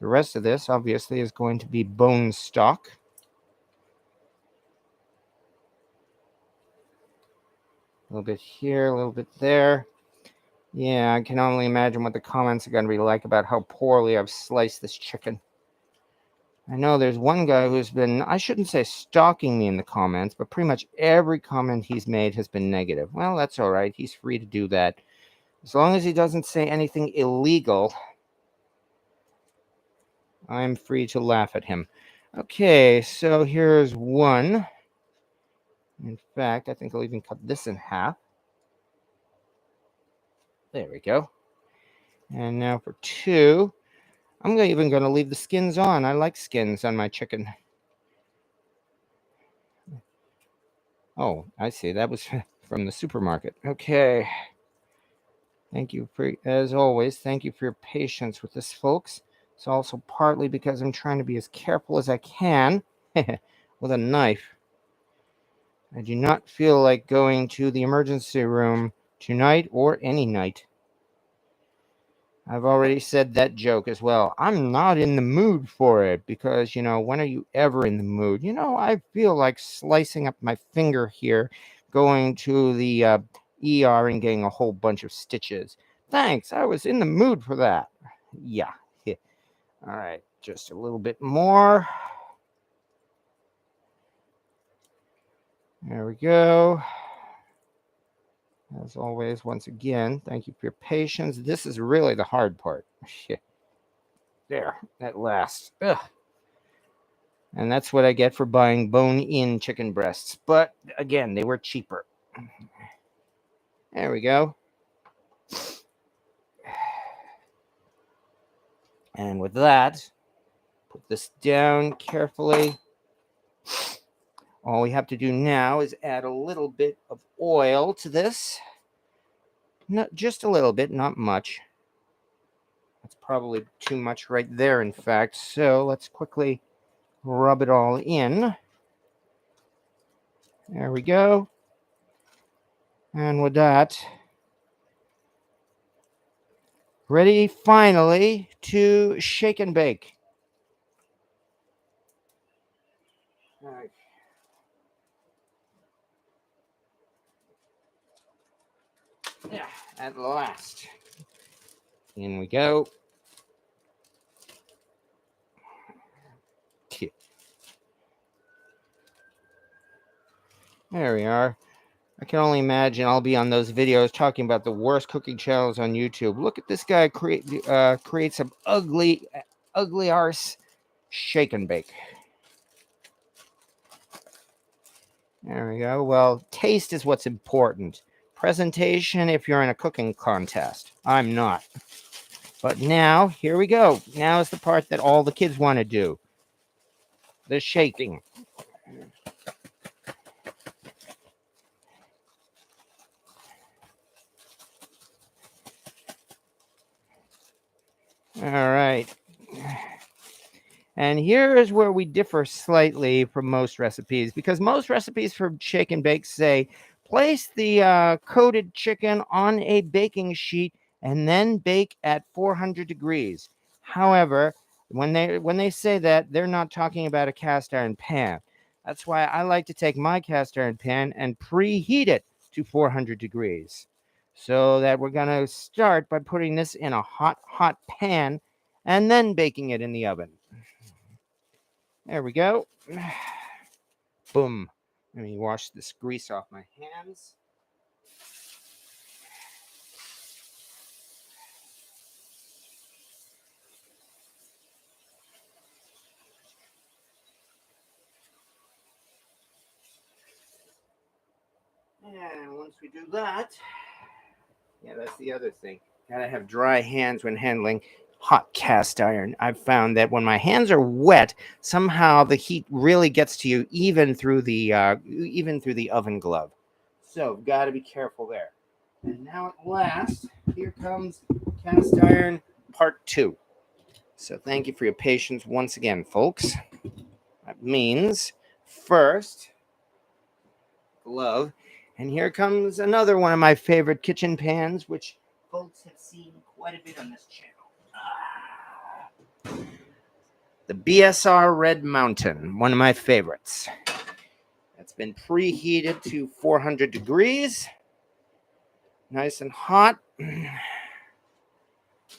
The rest of this, obviously, is going to be bone stock. A little bit here, a little bit there. Yeah, I can only imagine what the comments are going to be like about how poorly I've sliced this chicken. I know there's one guy who's been, I shouldn't say stalking me in the comments, but pretty much every comment he's made has been negative. Well, that's all right. He's free to do that. As long as he doesn't say anything illegal, I'm free to laugh at him. Okay, so here's one. In fact, I think I'll even cut this in half. There we go. And now for two. I'm even going to leave the skins on. I like skins on my chicken. Oh, I see. That was from the supermarket. Okay. Thank you for, as always, thank you for your patience with this, folks. It's also partly because I'm trying to be as careful as I can with a knife. I do not feel like going to the emergency room tonight or any night. I've already said that joke as well. I'm not in the mood for it because, when are you ever in the mood? I feel like slicing up my finger here, going to the ER and getting a whole bunch of stitches. Thanks, I was in the mood for that. Yeah. All right, just a little bit more. There we go. As always, once again, thank you for your patience. This is really the hard part. There, at last. Ugh. And that's what I get for buying bone-in chicken breasts. But, again, they were cheaper. There we go. And with that, put this down carefully. All we have to do now is add a little bit of oil to this. Not just a little bit, not much. That's probably too much right there, in fact. So let's quickly rub it all in. There we go. And with that, ready finally to shake and bake. All right. Yeah, at last. In we go. There we are. I can only imagine I'll be on those videos talking about the worst cooking channels on YouTube. Look at this guy create some ugly arse shake and bake. There we go. Well, taste is what's important. Presentation if you're in a cooking contest. I'm not. But now, here we go. Now is the part that all the kids want to do. The shaking. All right. And here is where we differ slightly from most recipes, because most recipes for shake and bake say, place the coated chicken on a baking sheet and then bake at 400 degrees. However, when they say that, they're not talking about a cast iron pan. That's why I like to take my cast iron pan and preheat it to 400 degrees. So that we're going to start by putting this in a hot pan and then baking it in the oven. There we go. Boom. Let me wash this grease off my hands. And once we do that, yeah, that's the other thing. Gotta have dry hands when handling hot cast iron. I've found that when my hands are wet, somehow the heat really gets to you even through the oven glove. So got to be careful there. And now at last, here comes cast iron part 2. So thank you for your patience once again, folks. That means first glove, and here comes another one of my favorite kitchen pans, which folks have seen quite a bit on this channel. The BSR Red Mountain, one of my favorites. It's been preheated to 400 degrees. Nice and hot.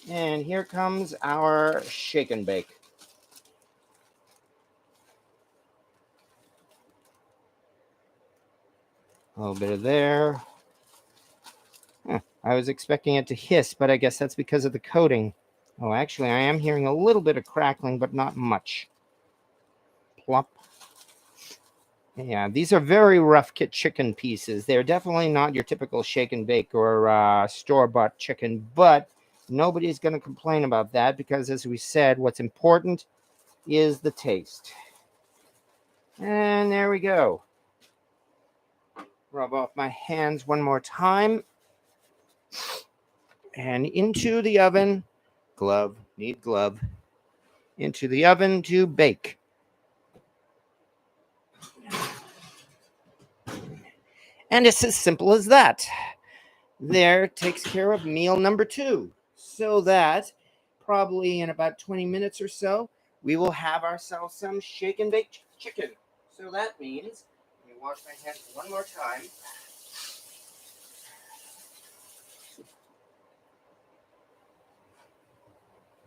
And here comes our shake and bake. A little bit of there. I was expecting it to hiss, but I guess that's because of the coating. Oh, actually, I am hearing a little bit of crackling, but not much. Plop. Yeah, these are very rough chicken pieces. They're definitely not your typical shake and bake or store-bought chicken, but nobody's going to complain about that because, as we said, what's important is the taste. And there we go. Rub off my hands one more time. And into the oven. Glove, need glove. Into the oven to bake. And it's as simple as that. There takes care of meal number 2. So that probably in about 20 minutes or so, we will have ourselves some shake and bake chicken. So that means, let me wash my hands one more time.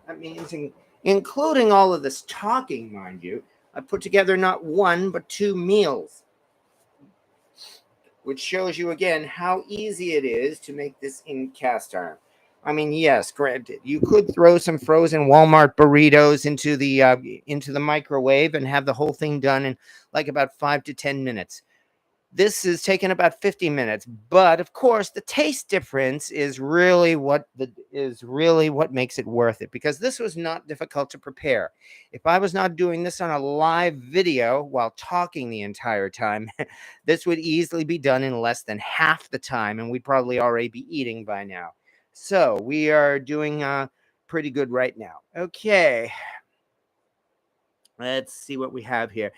That means including all of this talking, mind you, I put together not 1, but 2 meals. Which shows you again how easy it is to make this in cast iron. I mean, yes, granted, you could throw some frozen Walmart burritos into the microwave and have the whole thing done in like about 5 to 10 minutes. This is taking about 50 minutes, but of course, the taste difference is really what makes it worth it, because this was not difficult to prepare. If I was not doing this on a live video while talking the entire time, this would easily be done in less than half the time, and we'd probably already be eating by now. So we are doing pretty good right now. Okay, let's see what we have here.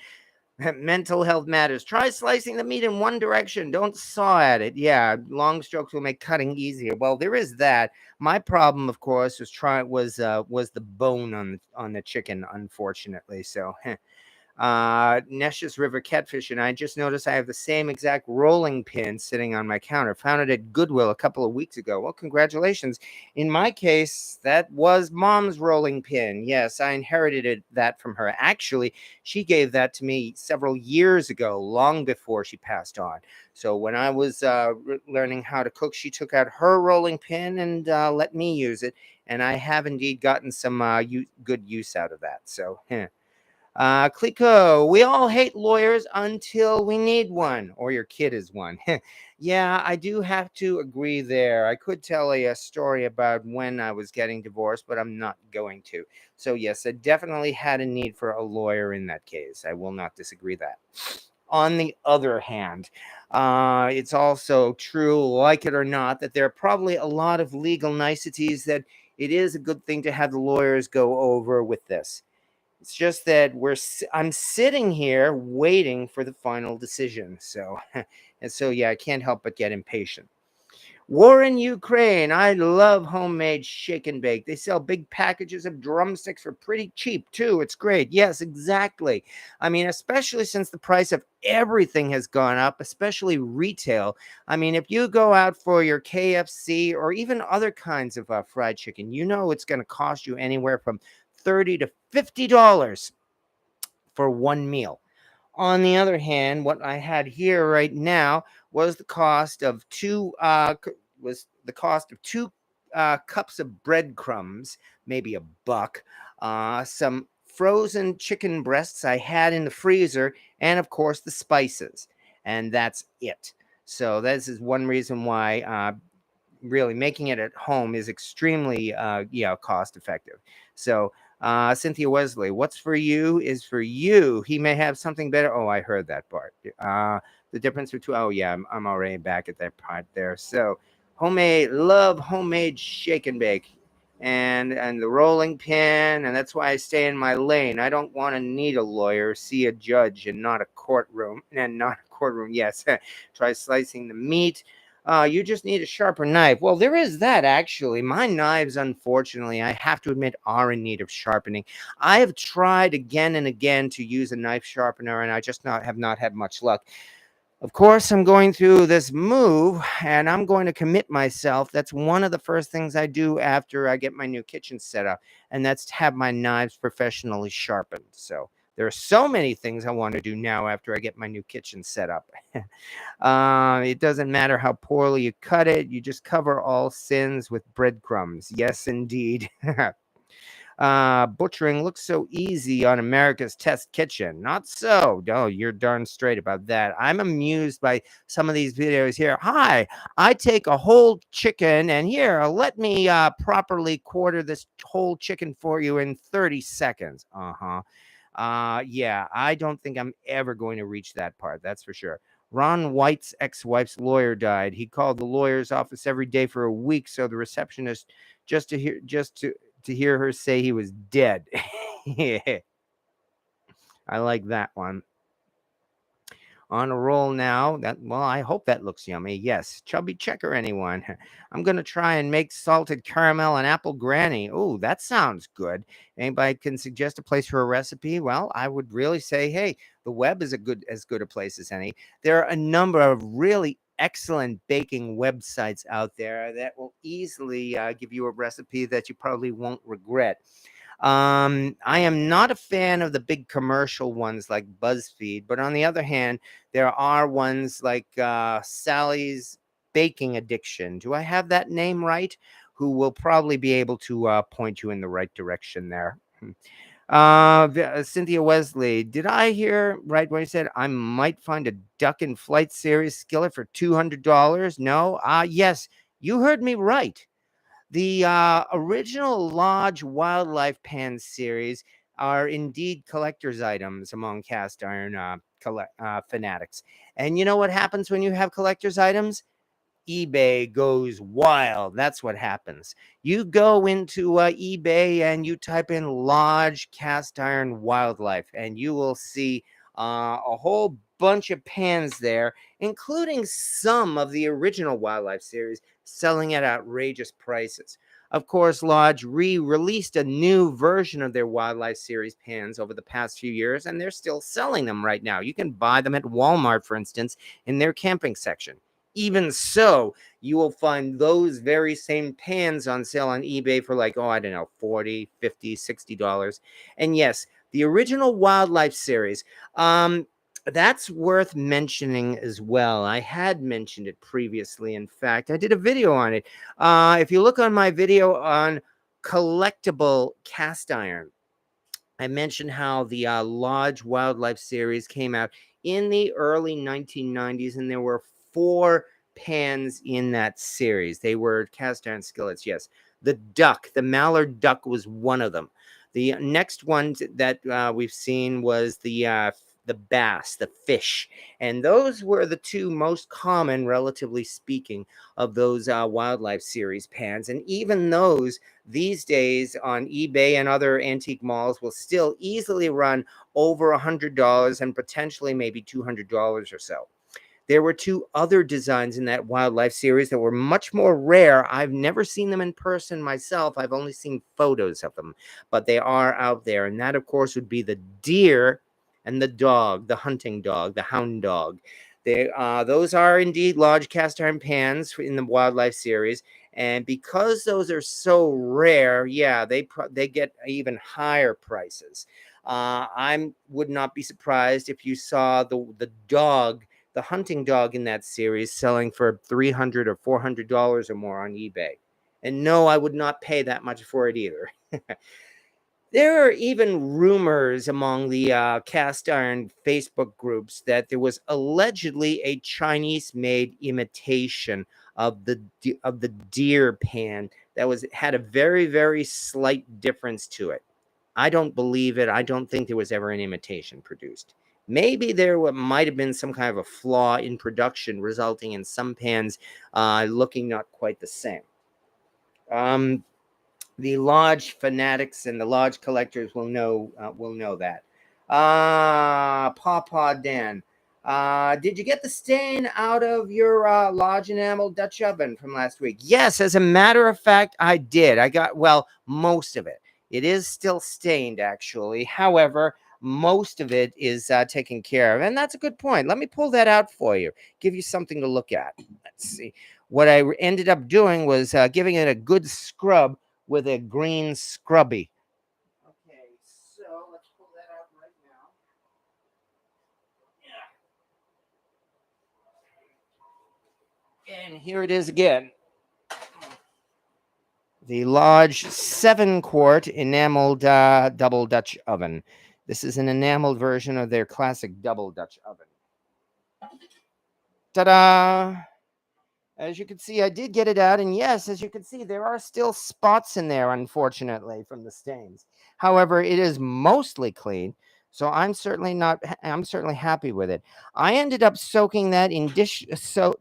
Mental health matters. Try slicing the meat in one direction. Don't saw at it. Yeah, long strokes will make cutting easier. Well, there is that. My problem, of course, was the bone on the chicken, unfortunately. So Nesh's River Catfish, and I just noticed I have the same exact rolling pin sitting on my counter. Found it at Goodwill a couple of weeks ago. Well, congratulations. In my case, that was Mom's rolling pin. Yes, I inherited that from her. Actually, she gave that to me several years ago, long before she passed on. So when I was learning how to cook, she took out her rolling pin and let me use it. And I have indeed gotten some good use out of that. So, Clico, we all hate lawyers until we need one, or your kid is one. Yeah, I do have to agree there. I could tell a story about when I was getting divorced, but I'm not going to. So, yes, I definitely had a need for a lawyer in that case. I will not disagree that. On the other hand, it's also true, like it or not, that there are probably a lot of legal niceties that it is a good thing to have the lawyers go over with this. It's just that I'm sitting here waiting for the final decision. So, and so, yeah, I can't help but get impatient. War in Ukraine. I love homemade shake and bake. They sell big packages of drumsticks for pretty cheap, too. It's great. Yes, exactly. I mean, especially since the price of everything has gone up, especially retail. I mean, if you go out for your KFC or even other kinds of fried chicken, you know it's going to cost you anywhere from $30 to $50 for one meal. On the other hand, what I had here right now was the cost of two cups of breadcrumbs, maybe a buck, some frozen chicken breasts I had in the freezer, and of course the spices, and that's it. So this is one reason why really making it at home is extremely cost effective. So Cynthia Wesley, what's for you is for you. He may have something better. Oh, I heard that part. The difference between, oh yeah, I'm already back at that part there. So love homemade shake and bake and the rolling pin, and that's why I stay in my lane. I don't want to need a lawyer, see a judge, and not a courtroom. Yes. Try slicing the meat. You just need a sharper knife. Well, there is that, actually. My knives, unfortunately, I have to admit, are in need of sharpening. I have tried again and again to use a knife sharpener, and I just have not had much luck. Of course, I'm going through this move, and I'm going to commit myself. That's one of the first things I do after I get my new kitchen set up, and that's to have my knives professionally sharpened. So There are so many things I want to do now after I get my new kitchen set up. It doesn't matter how poorly you cut it. You just cover all sins with breadcrumbs. Yes, indeed. Butchering looks so easy on America's Test Kitchen. Not so. No, you're darn straight about that. I'm amused by some of these videos here. Hi, I take a whole chicken and here, let me properly quarter this whole chicken for you in 30 seconds. Yeah, I don't think I'm ever going to reach that part. That's for sure. Ron White's ex-wife's lawyer died. He called the lawyer's office every day for a week so the receptionist to hear her say he was dead. Yeah, I like that one. On a roll now. Well, I hope that looks yummy. Yes, chubby checker, anyone? I'm gonna try and make salted caramel and apple granny. Oh, that sounds good. Anybody can suggest a place for a recipe? Well, I would really say, hey, the web is as good a place as any. There are a number of really excellent baking websites out there that will easily give you a recipe that you probably won't regret. I am not a fan of the big commercial ones like BuzzFeed, but on the other hand, there are ones like Sally's Baking Addiction. Do I have that name right? Who will probably be able to point you in the right direction there. Cynthia Wesley, did I hear right when you said I might find a duck in flight series skillet for $200? No? Yes, you heard me right. The original Lodge Wildlife Pan series are indeed collector's items among cast iron fanatics. And you know what happens when you have collector's items? eBay goes wild. That's what happens. You go into eBay and you type in Lodge Cast Iron Wildlife, and you will see a whole bunch of pans there, including some of the original Wildlife series, selling at outrageous prices. Of course, Lodge released a new version of their Wildlife series pans over the past few years, and they're still selling them right now. You can buy them at Walmart, for instance, in their camping section. Even so, you will find those very same pans on sale on eBay for like, oh, I don't know, $40, $50, $60. And yes, the original Wildlife series, that's worth mentioning as well. I had mentioned it previously. In fact, I did a video on it. If you look on my video on collectible cast iron, I mentioned how the Lodge Wildlife series came out in the early 1990s, and there were 4 pans in that series. They were cast iron skillets, yes. The mallard duck was one of them. The next one that we've seen was the bass, the fish. And those were the 2 most common, relatively speaking, of those Wildlife series pans. And even those these days on eBay and other antique malls will still easily run over $100 and potentially maybe $200 or so. There were 2 other designs in that Wildlife series that were much more rare. I've never seen them in person myself. I've only seen photos of them, but they are out there. And that, of course, would be the deer and the dog, the hunting dog, the hound dog. Those are indeed Lodge cast iron pans in the Wildlife series. And because those are so rare, yeah, they get even higher prices. I would not be surprised if you saw the dog, the hunting dog in that series, selling for $300 or $400 or more on eBay. And no, I would not pay that much for it either. There are even rumors among the cast iron Facebook groups that there was allegedly a Chinese-made imitation of the deer pan that had a very, very slight difference to it. I don't believe it. I don't think there was ever an imitation produced. Maybe there might have been some kind of a flaw in production, resulting in some pans looking not quite the same. The Lodge fanatics and the Lodge collectors will know that. Pawpaw Dan, did you get the stain out of your Lodge enamel Dutch oven from last week? Yes, as a matter of fact, I did. I got, well, most of it. It is still stained, actually. However, most of it is taken care of. And that's a good point. Let me pull that out for you, give you something to look at. Let's see. What I ended up doing was giving it a good scrub with a green scrubby. Okay, so let's pull that out right now. And here it is again. The large 7-quart enameled double Dutch oven. This is an enameled version of their classic double Dutch oven. Ta-da! As you can see, I did get it out, and yes, as you can see, there are still spots in there, unfortunately, from the stains. However, it is mostly clean, so I'm certainly happy with it. I ended up soaking that in dish soap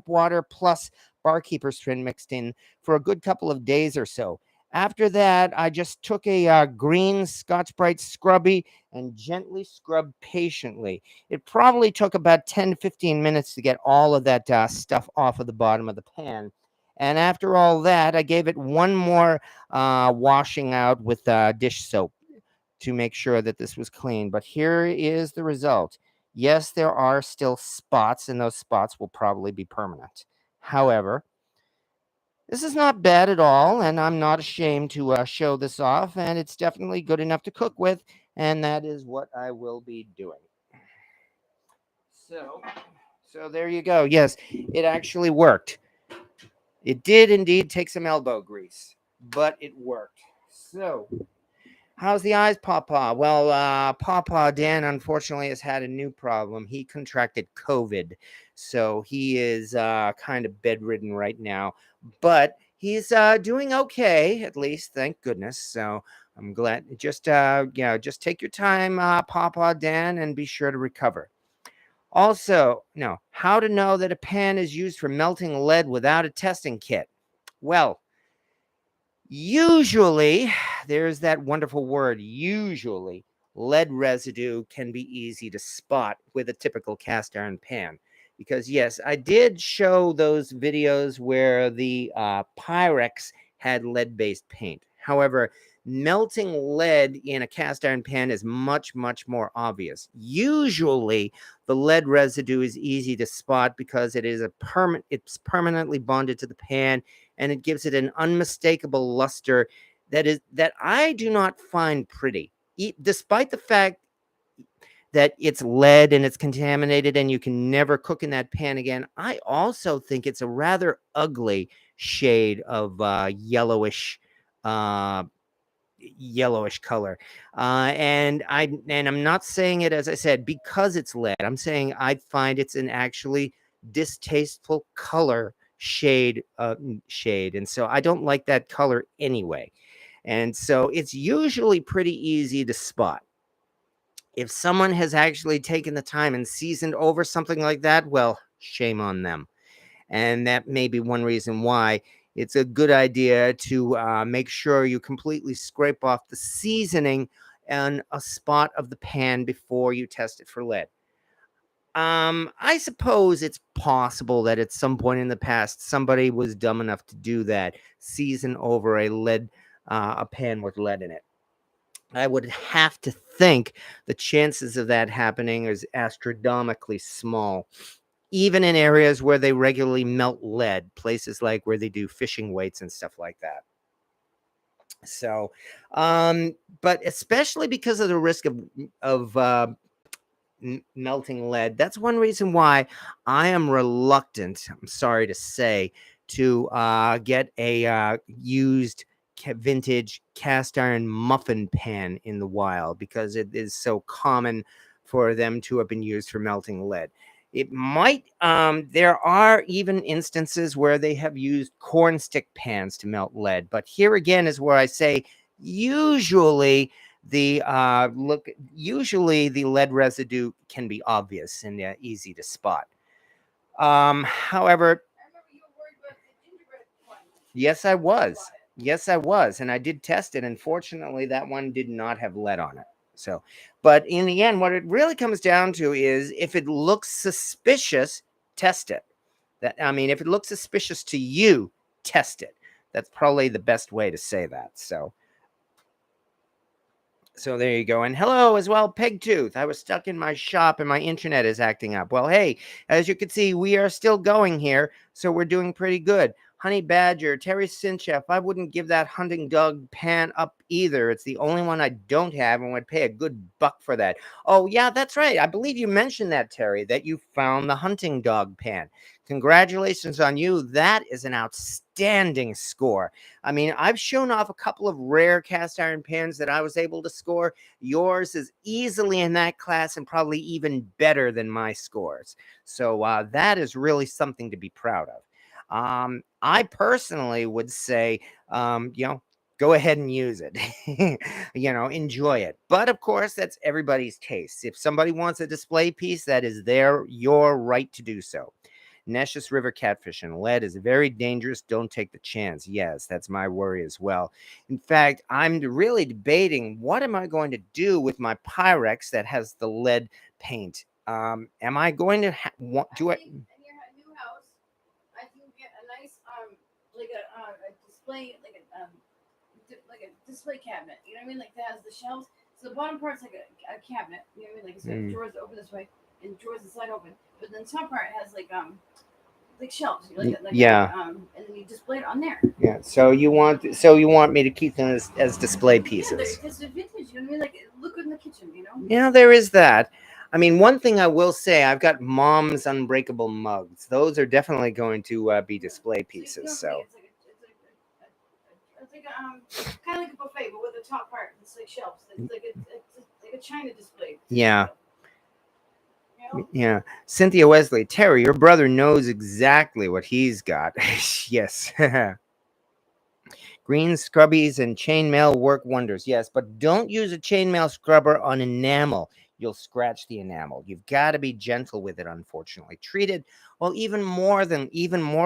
water plus barkeeper's trim mixed in for a good couple of days or so. After that, I just took a green Scotch-Brite scrubby and gently scrubbed patiently. It probably took about 10 to 15 minutes to get all of that stuff off of the bottom of the pan. And after all that, I gave it one more washing out with dish soap to make sure that this was clean. But here is the result. Yes, there are still spots, and those spots will probably be permanent. However, this is not bad at all, and I'm not ashamed to show this off, and it's definitely good enough to cook with, and that is what I will be doing. So there you go. Yes, it actually worked. It did indeed take some elbow grease, but it worked. So, how's the eyes, Papa? Well, Papa Dan unfortunately has had a new problem. He contracted COVID, so he is kind of bedridden right now, but he's doing okay, at least, thank goodness. So I'm glad. Just just take your time, Papa Dan, and be sure to recover. Also, how to know that a pan is used for melting lead without a testing kit? Well, usually, there's that wonderful word, usually, lead residue can be easy to spot with a typical cast iron pan. Because, yes, I did show those videos where the Pyrex had lead-based paint. However, melting lead in a cast iron pan is much, much more obvious. Usually, the lead residue is easy to spot because it's permanently bonded to the pan, and it gives it an unmistakable luster that I do not find pretty, despite the fact that it's lead and it's contaminated and you can never cook in that pan again. I also think it's a rather ugly shade of yellowish color. And I'm not saying it, as I said, because it's lead. I'm saying I find it's an actually distasteful color shade, and so I don't like that color anyway. And so it's usually pretty easy to spot. If someone has actually taken the time and seasoned over something like that, well, shame on them. And that may be one reason why it's a good idea to make sure you completely scrape off the seasoning on a spot of the pan before you test it for lead. I suppose it's possible that at some point in the past, somebody was dumb enough to do that, season over a pan with lead in it. I would have to think the chances of that happening is astronomically small, even in areas where they regularly melt lead, places like where they do fishing weights and stuff like that. So, but especially because of the risk of melting lead, that's one reason why I am reluctant, I'm sorry to say, to get a used vintage cast iron muffin pan in the wild, because it is so common for them to have been used for melting lead. It might, there are even instances where they have used corn stick pans to melt lead, but here again is where I say usually the lead residue can be obvious and easy to spot. However, yes, I was. Yes, I was, and I did test it. Unfortunately, that one did not have lead on it. So, but in the end, what it really comes down to is if it looks suspicious, test it. If it looks suspicious to you, test it. That's probably the best way to say that. So there you go. And hello as well, Pegtooth. I was stuck in my shop and my internet is acting up. Well, hey, as you can see, we are still going here, so we're doing pretty good. Honey Badger, Terry Sinchef, I wouldn't give that hunting dog pan up either. It's the only one I don't have and would pay a good buck for that. Oh, yeah, that's right. I believe you mentioned that, Terry, that you found the hunting dog pan. Congratulations on you. That is an outstanding score. I mean, I've shown off a couple of rare cast iron pans that I was able to score. Yours is easily in that class and probably even better than my scores. So that is really something to be proud of. I personally would say, go ahead and use it. Enjoy it. But of course, that's everybody's taste. If somebody wants a display piece, that is your right to do so. Neches River catfish and lead is very dangerous. Don't take the chance. Yes, that's my worry as well. In fact, I'm really debating what am I going to do with my Pyrex that has the lead paint. Am I going to do it? In your new house, I can get a nice like a display like a display cabinet. You know what I mean? Like that has the shelves. So the bottom part's like a cabinet. You know what I mean? Like it's got drawers that open this way and drawers that slide open. But then the top part has like shelves. And then you display it on there. Yeah. So you want me to keep them as display pieces? Yeah, they're vintage. You know what I mean? Like look good in the kitchen. You know. Yeah, there is that. I mean, one thing I will say, I've got Mom's Unbreakable mugs. Those are definitely going to be display pieces. So. It's like kind of like a buffet, but with the top part, it's like shelves. It's like a china display. Yeah. Yeah. Cynthia Wesley, Terry, your brother knows exactly what he's got. Yes. Green scrubbies and chainmail work wonders. Yes, but don't use a chainmail scrubber on enamel. You'll scratch the enamel. You've got to be gentle with it, unfortunately. Treat it, well, even more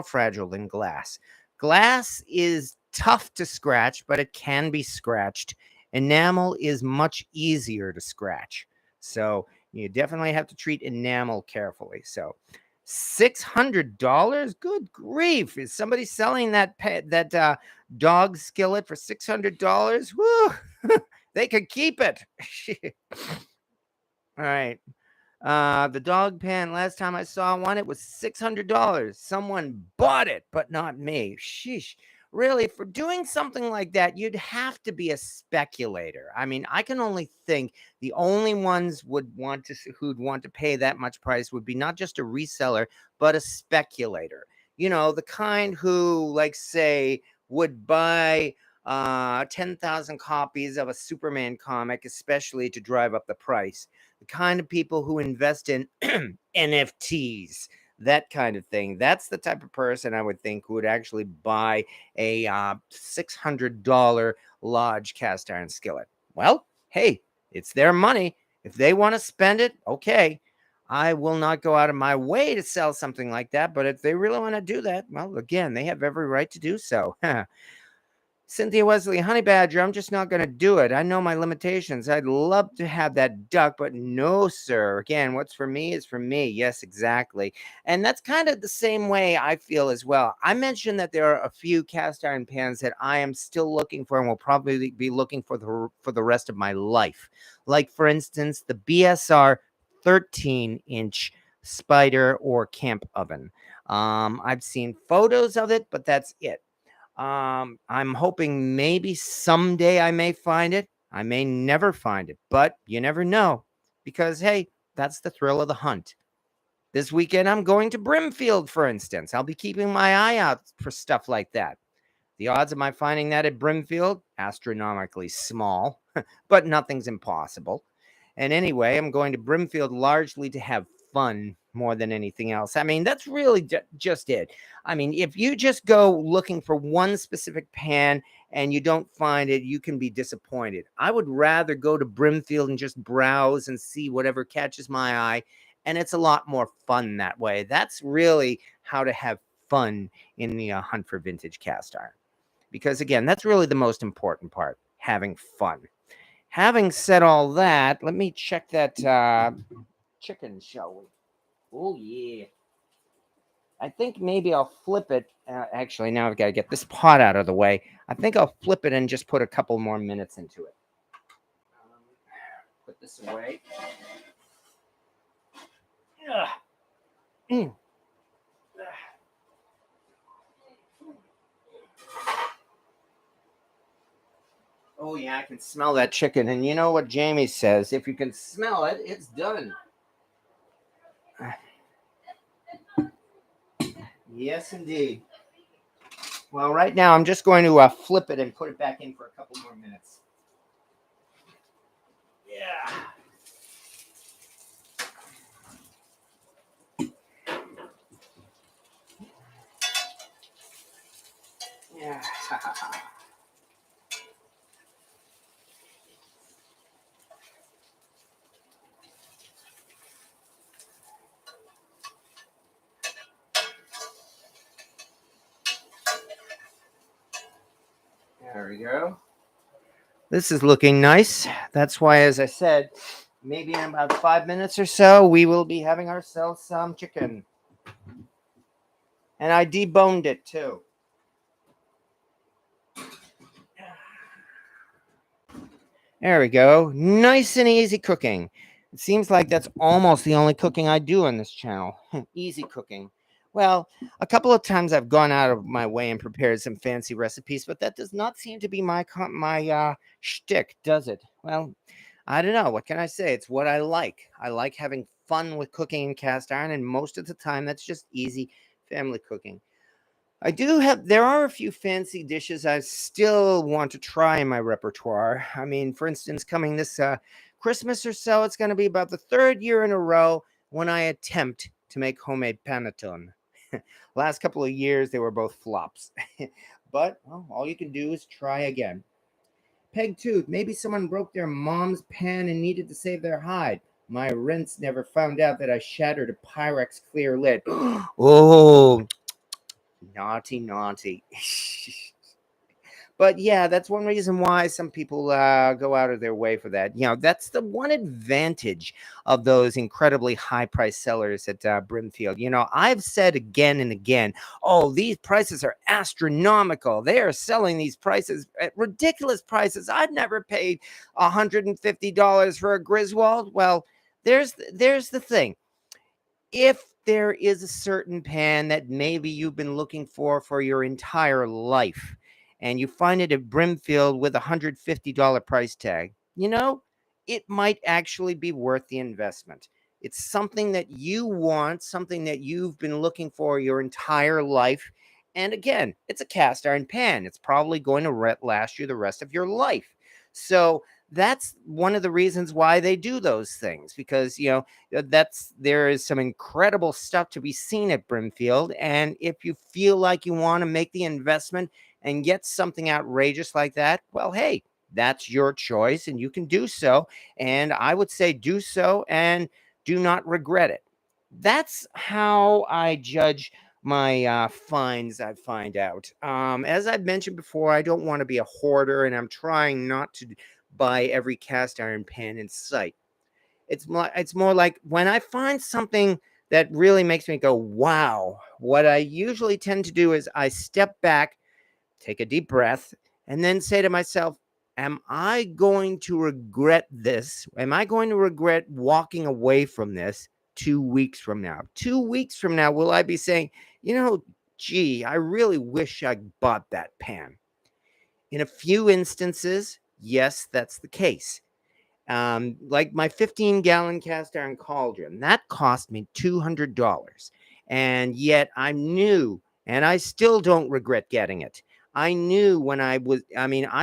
fragile than glass. Glass is tough to scratch, but it can be scratched. Enamel is much easier to scratch. So you definitely have to treat enamel carefully. So $600? Good grief. Is somebody selling that dog skillet for $600? Woo! They could keep it. All right. The dog pan, last time I saw one, it was $600. Someone bought it, but not me. Sheesh. Really, for doing something like that, you'd have to be a speculator. I mean, I can only think the only ones who'd want to pay that much price would be not just a reseller, but a speculator. The kind who, like, say, would buy 10,000 copies of a Superman comic, especially to drive up the price. The kind of people who invest in NFTs, that kind of thing. That's the type of person I would think who would actually buy a $600 Lodge cast iron skillet. Well, hey, it's their money. If they want to spend it, okay. I will not go out of my way to sell something like that, but if they really want to do that, well, again, they have every right to do so. Cynthia Wesley, Honey Badger, I'm just not going to do it. I know my limitations. I'd love to have that duck, but no, sir. Again, what's for me is for me. Yes, exactly. And that's kind of the same way I feel as well. I mentioned that there are a few cast iron pans that I am still looking for and will probably be looking for the rest of my life. Like, for instance, the BSR 13-inch spider or camp oven. I've seen photos of it, but that's it. I'm hoping maybe someday I may find it. I may never find it, but you never know because, hey, that's the thrill of the hunt. This weekend, I'm going to Brimfield, for instance. I'll be keeping my eye out for stuff like that. The odds of my finding that at Brimfield, astronomically small, but nothing's impossible. And anyway, I'm going to Brimfield largely to have fun more than anything else. I mean, that's really just it. I mean, if you just go looking for one specific pan and you don't find it, you can be disappointed. I would rather go to Brimfield and just browse and see whatever catches my eye. And it's a lot more fun that way. That's really how to have fun in the hunt for vintage cast iron. Because again, that's really the most important part, having fun. Having said all that, let me check that chicken, shall we? Oh, yeah. I think maybe I'll flip it. Actually, now I've got to get this pot out of the way. I think I'll flip it and just put a couple more minutes into it. Put this away. Oh yeah, I can smell that chicken. And you know what Jamie says? If you can smell it, it's done. Yes, indeed. Well, right now I'm just going to flip it and put it back in for a couple more minutes. Yeah. Yeah. There we go. This is looking nice. That's why, as I said, maybe in about 5 minutes or so, we will be having ourselves some chicken. And I deboned it too. There we go. Nice and easy cooking. It seems like that's almost the only cooking I do on this channel. Easy cooking. Well, a couple of times I've gone out of my way and prepared some fancy recipes, but that does not seem to be my shtick, does it? Well, I don't know. What can I say? It's what I like. I like having fun with cooking in cast iron, and most of the time that's just easy family cooking. There are a few fancy dishes I still want to try in my repertoire. I mean, for instance, coming this Christmas or so, it's going to be about the third year in a row when I attempt to make homemade panettone. Last couple of years, they were both flops. But well, all you can do is try again. Peg tooth, maybe someone broke their mom's pan and needed to save their hide. My rents never found out that I shattered a Pyrex clear lid. Oh, naughty, naughty. But yeah, that's one reason why some people go out of their way for that. That's the one advantage of those incredibly high price sellers at Brimfield. I've said again and again, oh, these prices are astronomical. They are selling these prices at ridiculous prices. I've never paid $150 for a Griswold. Well, there's the thing. If there is a certain pan that maybe you've been looking for your entire life, and you find it at Brimfield with a $150 price tag, it might actually be worth the investment. It's something that you want, something that you've been looking for your entire life. And again, it's a cast iron pan. It's probably going to last you the rest of your life. So that's one of the reasons why they do those things, because there is some incredible stuff to be seen at Brimfield. And if you feel like you want to make the investment and get something outrageous like that, well, hey, that's your choice and you can do so. And I would say do so and do not regret it. That's how I judge my finds. I find out. As I've mentioned before, I don't want to be a hoarder, and I'm trying not to buy every cast iron pan in sight. It's more like when I find something that really makes me go, wow, what I usually tend to do is I step back, take a deep breath, and then say to myself, am I going to regret this? Am I going to regret walking away from this 2 weeks from now? 2 weeks from now, will I be saying, gee, I really wish I bought that pan? In a few instances, yes, that's the case. Like my 15-gallon cast iron cauldron, that cost me $200. And yet I knew, and I still don't regret getting it. I knew when I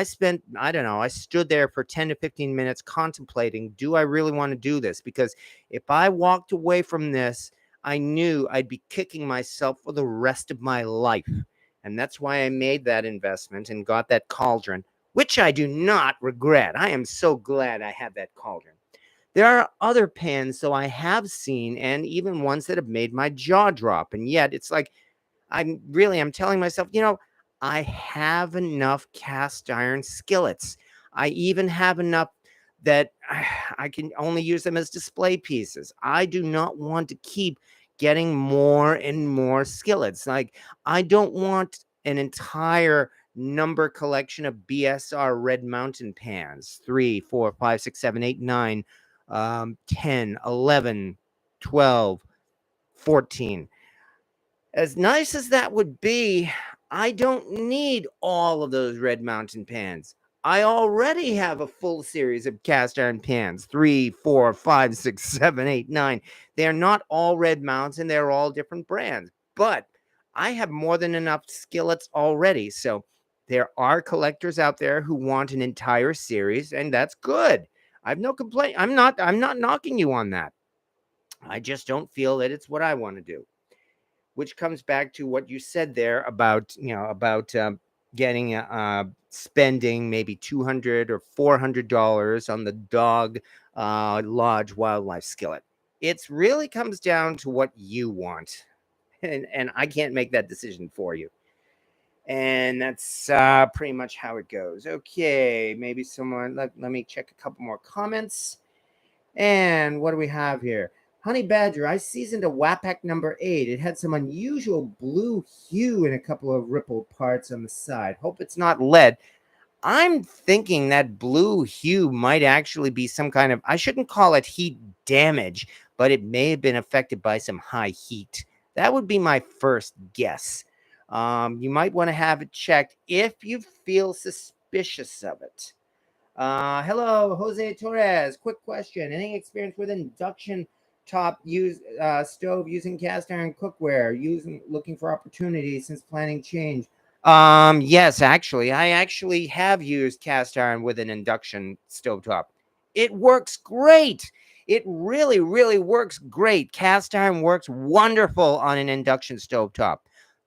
spent, I don't know, I stood there for 10 to 15 minutes contemplating, do I really want to do this? Because if I walked away from this, I knew I'd be kicking myself for the rest of my life. And that's why I made that investment and got that cauldron, which I do not regret. I am so glad I have that cauldron. There are other pans, though, I have seen, and even ones that have made my jaw drop. And yet it's like, I'm telling myself, I have enough cast iron skillets. I even have enough that I can only use them as display pieces. I do not want to keep getting more and more skillets. Like, I don't want an entire number collection of BSR Red Mountain pans 3, 4, 5, 6, 7, 8, 9, 10, 11, 12, 14. As nice as that would be, I don't need all of those Red Mountain pans. I already have a full series of cast iron pans 3, 4, 5, 6, 7, 8, 9. They're not all Red Mountain, they're all different brands. But I have more than enough skillets already. So there are collectors out there who want an entire series, and that's good. I've no complaint. I'm not knocking you on that. I just don't feel that it's what I want to do, which comes back to what you said there about getting spending maybe $200 or $400 on the dog lodge wildlife skillet. It really comes down to what you want, and I can't make that decision for you. And that's pretty much how it goes. Okay, maybe someone let me check a couple more comments. And what do we have here? Honey Badger, I seasoned a Wapak number 8. It had some unusual blue hue and a couple of rippled parts on the side. Hope it's not lead. I'm thinking that blue hue might actually be some kind of, I shouldn't call it heat damage, but it may have been affected by some high heat. That would be my first guess. You might want to have it checked if you feel suspicious of it. Hello, Jose Torres. Quick question. Any experience with induction top stove using cast iron cookware? Looking for opportunities since planning change. Yes, actually, I actually have used cast iron with an induction stovetop. It works great. It really, really works great. Cast iron works wonderful on an induction stovetop.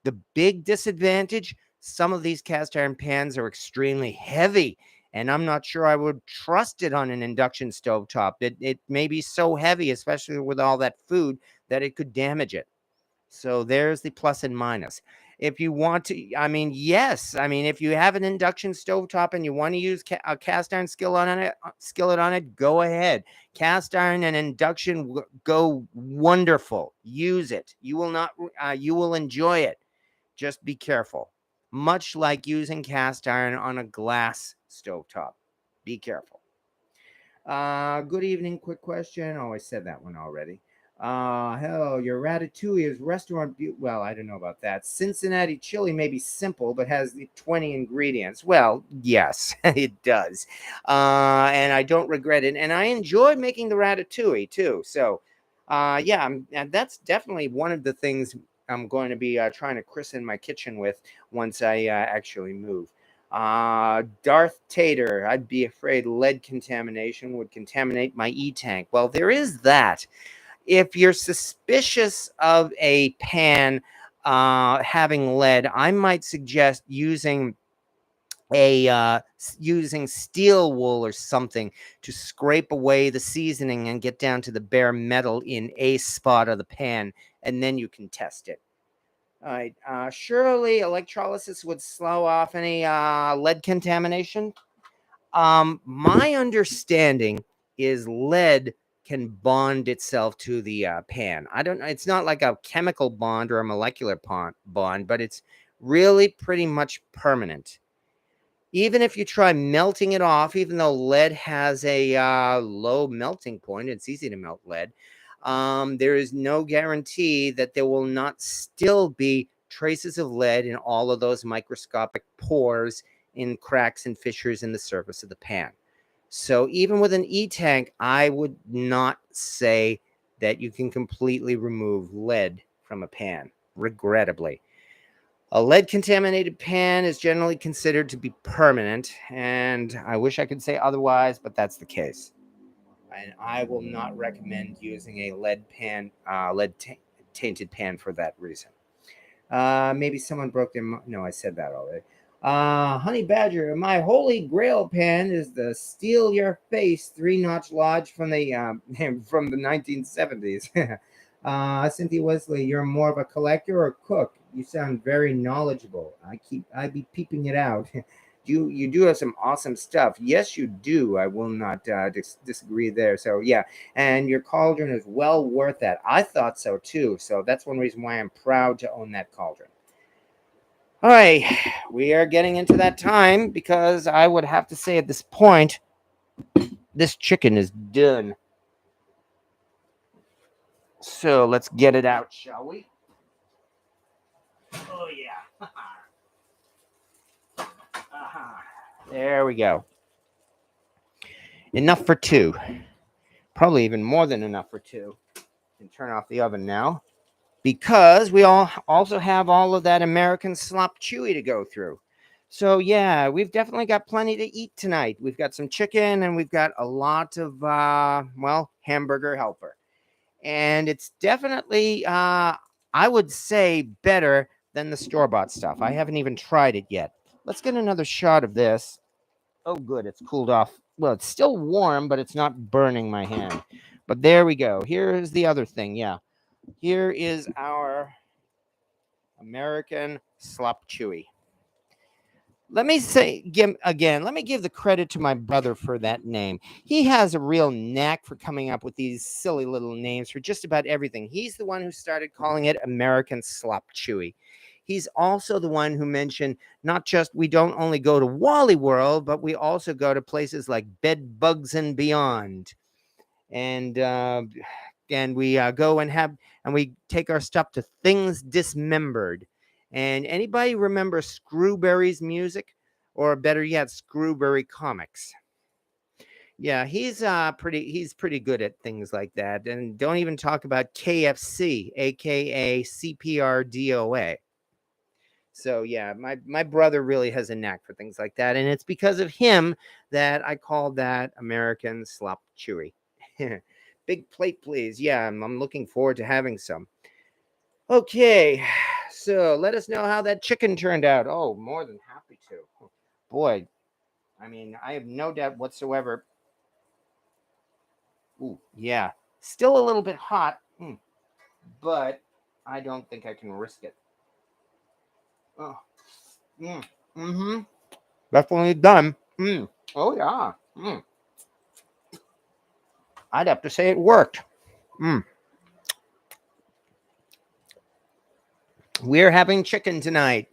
The big disadvantage, some of these cast iron pans are extremely heavy, and I'm not sure I would trust it on an induction stovetop. It may be so heavy, especially with all that food, that it could damage it. So there's the plus and minus. If you want to, I mean, yes, I mean, if you have an induction stovetop and you want to use a cast iron skillet on it, go ahead. Cast iron and induction go wonderful. Use it. You will not, you will enjoy it. Just be careful. Much like using cast iron on a glass stovetop. Be careful. Good evening. Quick question. Oh, I said that one already. Hell, your ratatouille is well, I don't know about that. Cincinnati chili may be simple, but has the 20 ingredients. Well, yes, it does. And I don't regret it. And I enjoy making the ratatouille too. So, yeah, and that's definitely one of the things I'm going to be trying to christen my kitchen with once I actually move. Darth Tater, I'd be afraid lead contamination would contaminate my e-tank. Well, there is that. If you're suspicious of a pan having lead, I might suggest using steel wool or something to scrape away the seasoning and get down to the bare metal in a spot of the pan, and then you can test it. All right. Surely electrolysis would slow off any lead contamination. My understanding is lead can bond itself to the pan. I don't know. It's not like a chemical bond or a molecular bond, but it's really pretty much permanent. Even if you try melting it off, even though lead has a low melting point, it's easy to melt lead. There is no guarantee that there will not still be traces of lead in all of those microscopic pores in cracks and fissures in the surface of the pan. So even with an e-tank, I would not say that you can completely remove lead from a pan, regrettably. A lead contaminated pan is generally considered to be permanent, and I wish I could say otherwise, but that's the case. And I will not recommend using a tainted pan for that reason. Maybe someone broke their. No, I said that already. Honey Badger, my holy grail pan is the Steal Your Face 3-notch lodge from the from the 1970s. Cynthia Wesley, you're more of a collector or cook? You sound very knowledgeable. I'd be peeping it out. You do have some awesome stuff. Yes, you do. I will not disagree there. So yeah, and your cauldron is well worth that. I thought so too. So that's one reason why I'm proud to own that cauldron. All right, we are getting into that time because I would have to say at this point, this chicken is done. So let's get it out, shall we? Oh yeah. There we go. Enough for two. Probably even more than enough for two. And turn off the oven now, because we also have all of that American slop chewy to go through. So yeah, we've definitely got plenty to eat tonight. We've got some chicken and we've got a lot of Hamburger Helper. And it's definitely I would say better than the store-bought stuff. I haven't even tried it yet. Let's get another shot of this. Oh good, it's cooled off. Well, it's still warm, but it's not burning my hand. But there we go. Here's the other thing. Yeah. Here is our American slop chewy. Let me let me give the credit to my brother for that name. He has a real knack for coming up with these silly little names for just about everything. He's the one who started calling it American slop chewy. He's also the one who mentioned not just we don't only go to Wally World, but we also go to places like Bed Bugs and Beyond. And we go and we take our stuff to Things Dismembered. And anybody remember Screwberry's music, or better yet, Screwberry Comics? Yeah, he's pretty good at things like that. And don't even talk about KFC, aka CPRDOA. So yeah, my brother really has a knack for things like that, and it's because of him that I called that American slop chewy. Big plate, please. Yeah, I'm looking forward to having some. Okay, so let us know how that chicken turned out. Oh, more than happy to. Boy, I mean, I have no doubt whatsoever. Ooh, yeah, still a little bit hot, but I don't think I can risk it. Oh, mm-hmm. Definitely done. Oh yeah. I'd have to say it worked. We're having chicken tonight.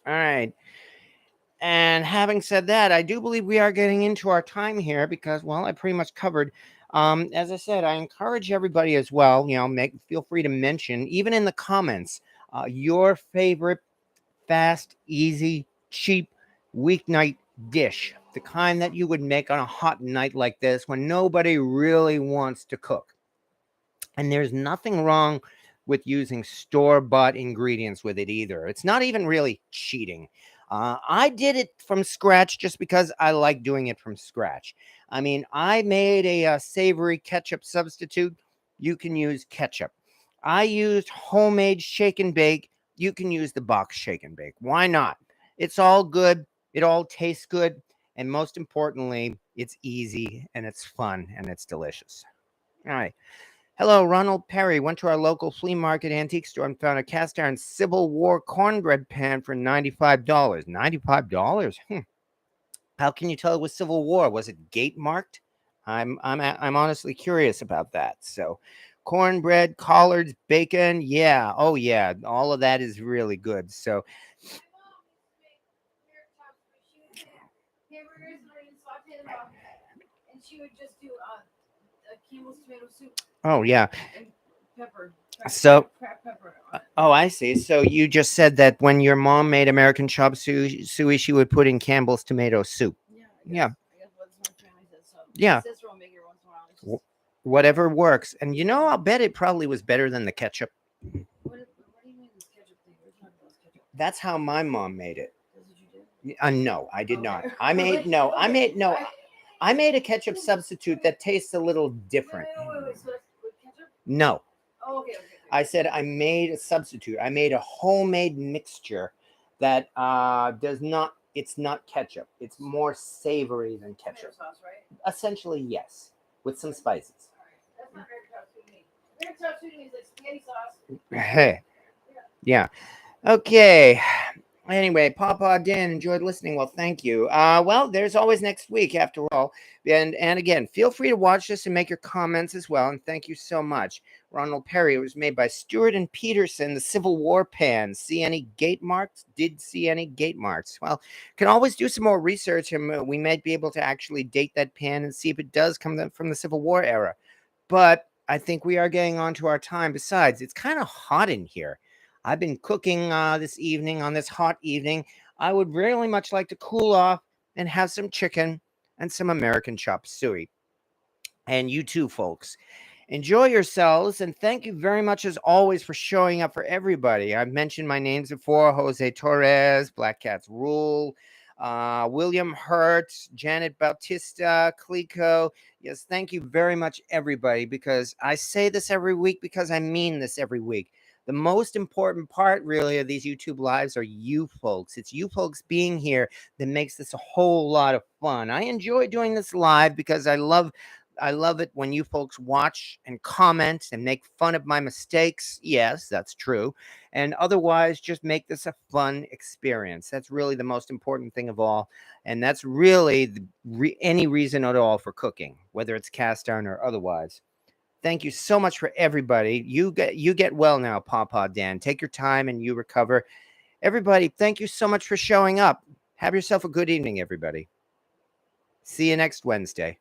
All right. And having said that, I do believe we are getting into our time here because, well, I pretty much covered. As I said, I encourage everybody as well. Feel free to mention, even in the comments, your favorite fast, easy, cheap weeknight dish, the kind that you would make on a hot night like this when nobody really wants to cook. And there's nothing wrong with using store-bought ingredients with it either. It's not even really cheating. I did it from scratch just because I like doing it from scratch. I mean, I made a savory ketchup substitute. You can use ketchup. I used homemade shake and bake. You can use the box shake and bake. Why not? It's all good. It all tastes good. And most importantly, it's easy and it's fun and it's delicious. All right. Hello, Ronald Perry. Went to our local flea market antique store and found a cast iron Civil War cornbread pan for $95. $95? How can you tell it was Civil War? Was it gate marked? I'm honestly curious about that. So, cornbread, collards, bacon, yeah, oh yeah, all of that is really good. So, and she would just do Campbell's tomato soup. Oh yeah. And pepper. Cracked pepper. Oh, I see. So you just said that when your mom made American chop suey, she would put in Campbell's tomato soup. Yeah. I guess what my family says. So Yeah. my sister will make it once in a while. Whatever works. And I'll bet it probably was better than the ketchup. What do you mean this ketchup thing? We're talking about ketchup. That's how my mom made it. That's what you did? No, I did not. I made a ketchup substitute that tastes a little different. Wait. So that's with ketchup? No. Oh, okay. I said I made a substitute. I made a homemade mixture that it's not ketchup. It's more savory than ketchup. Tomato sauce, right? Essentially, yes, with some spices. All right. That's not very chop suey. Very chop suey is like spaghetti sauce. Hey. Yeah. Okay. Anyway, Papa Dan enjoyed listening. Well, thank you. Well, there's always next week after all. And again, feel free to watch this and make your comments as well. And thank you so much. Ronald Perry. It was made by Stewart and Peterson, the Civil War pan. See any gate marks? Did see any gate marks? Well, can always do some more research, and we might be able to actually date that pan and see if it does come from the Civil War era. But I think we are getting on to our time. Besides, it's kind of hot in here. I've been cooking this evening on this hot evening. I would really much like to cool off and have some chicken and some American chop suey. And you too, folks. Enjoy yourselves, and thank you very much as always for showing up for everybody. I've mentioned my names before: Jose Torres, Black Cats Rule, William Hurt, Janet Bautista, Clico. Yes, thank you very much, everybody, because I say this every week because I mean this every week. The most important part, really, of these YouTube lives are you folks. It's you folks being here that makes this a whole lot of fun. I enjoy doing this live because I love it when you folks watch and comment and make fun of my mistakes. Yes, that's true. And otherwise, just make this a fun experience. That's really the most important thing of all. And that's really any reason at all for cooking, whether it's cast iron or otherwise. Thank you so much for everybody. You get well now, Pawpaw Dan. Take your time and you recover. Everybody, thank you so much for showing up. Have yourself a good evening, everybody. See you next Wednesday.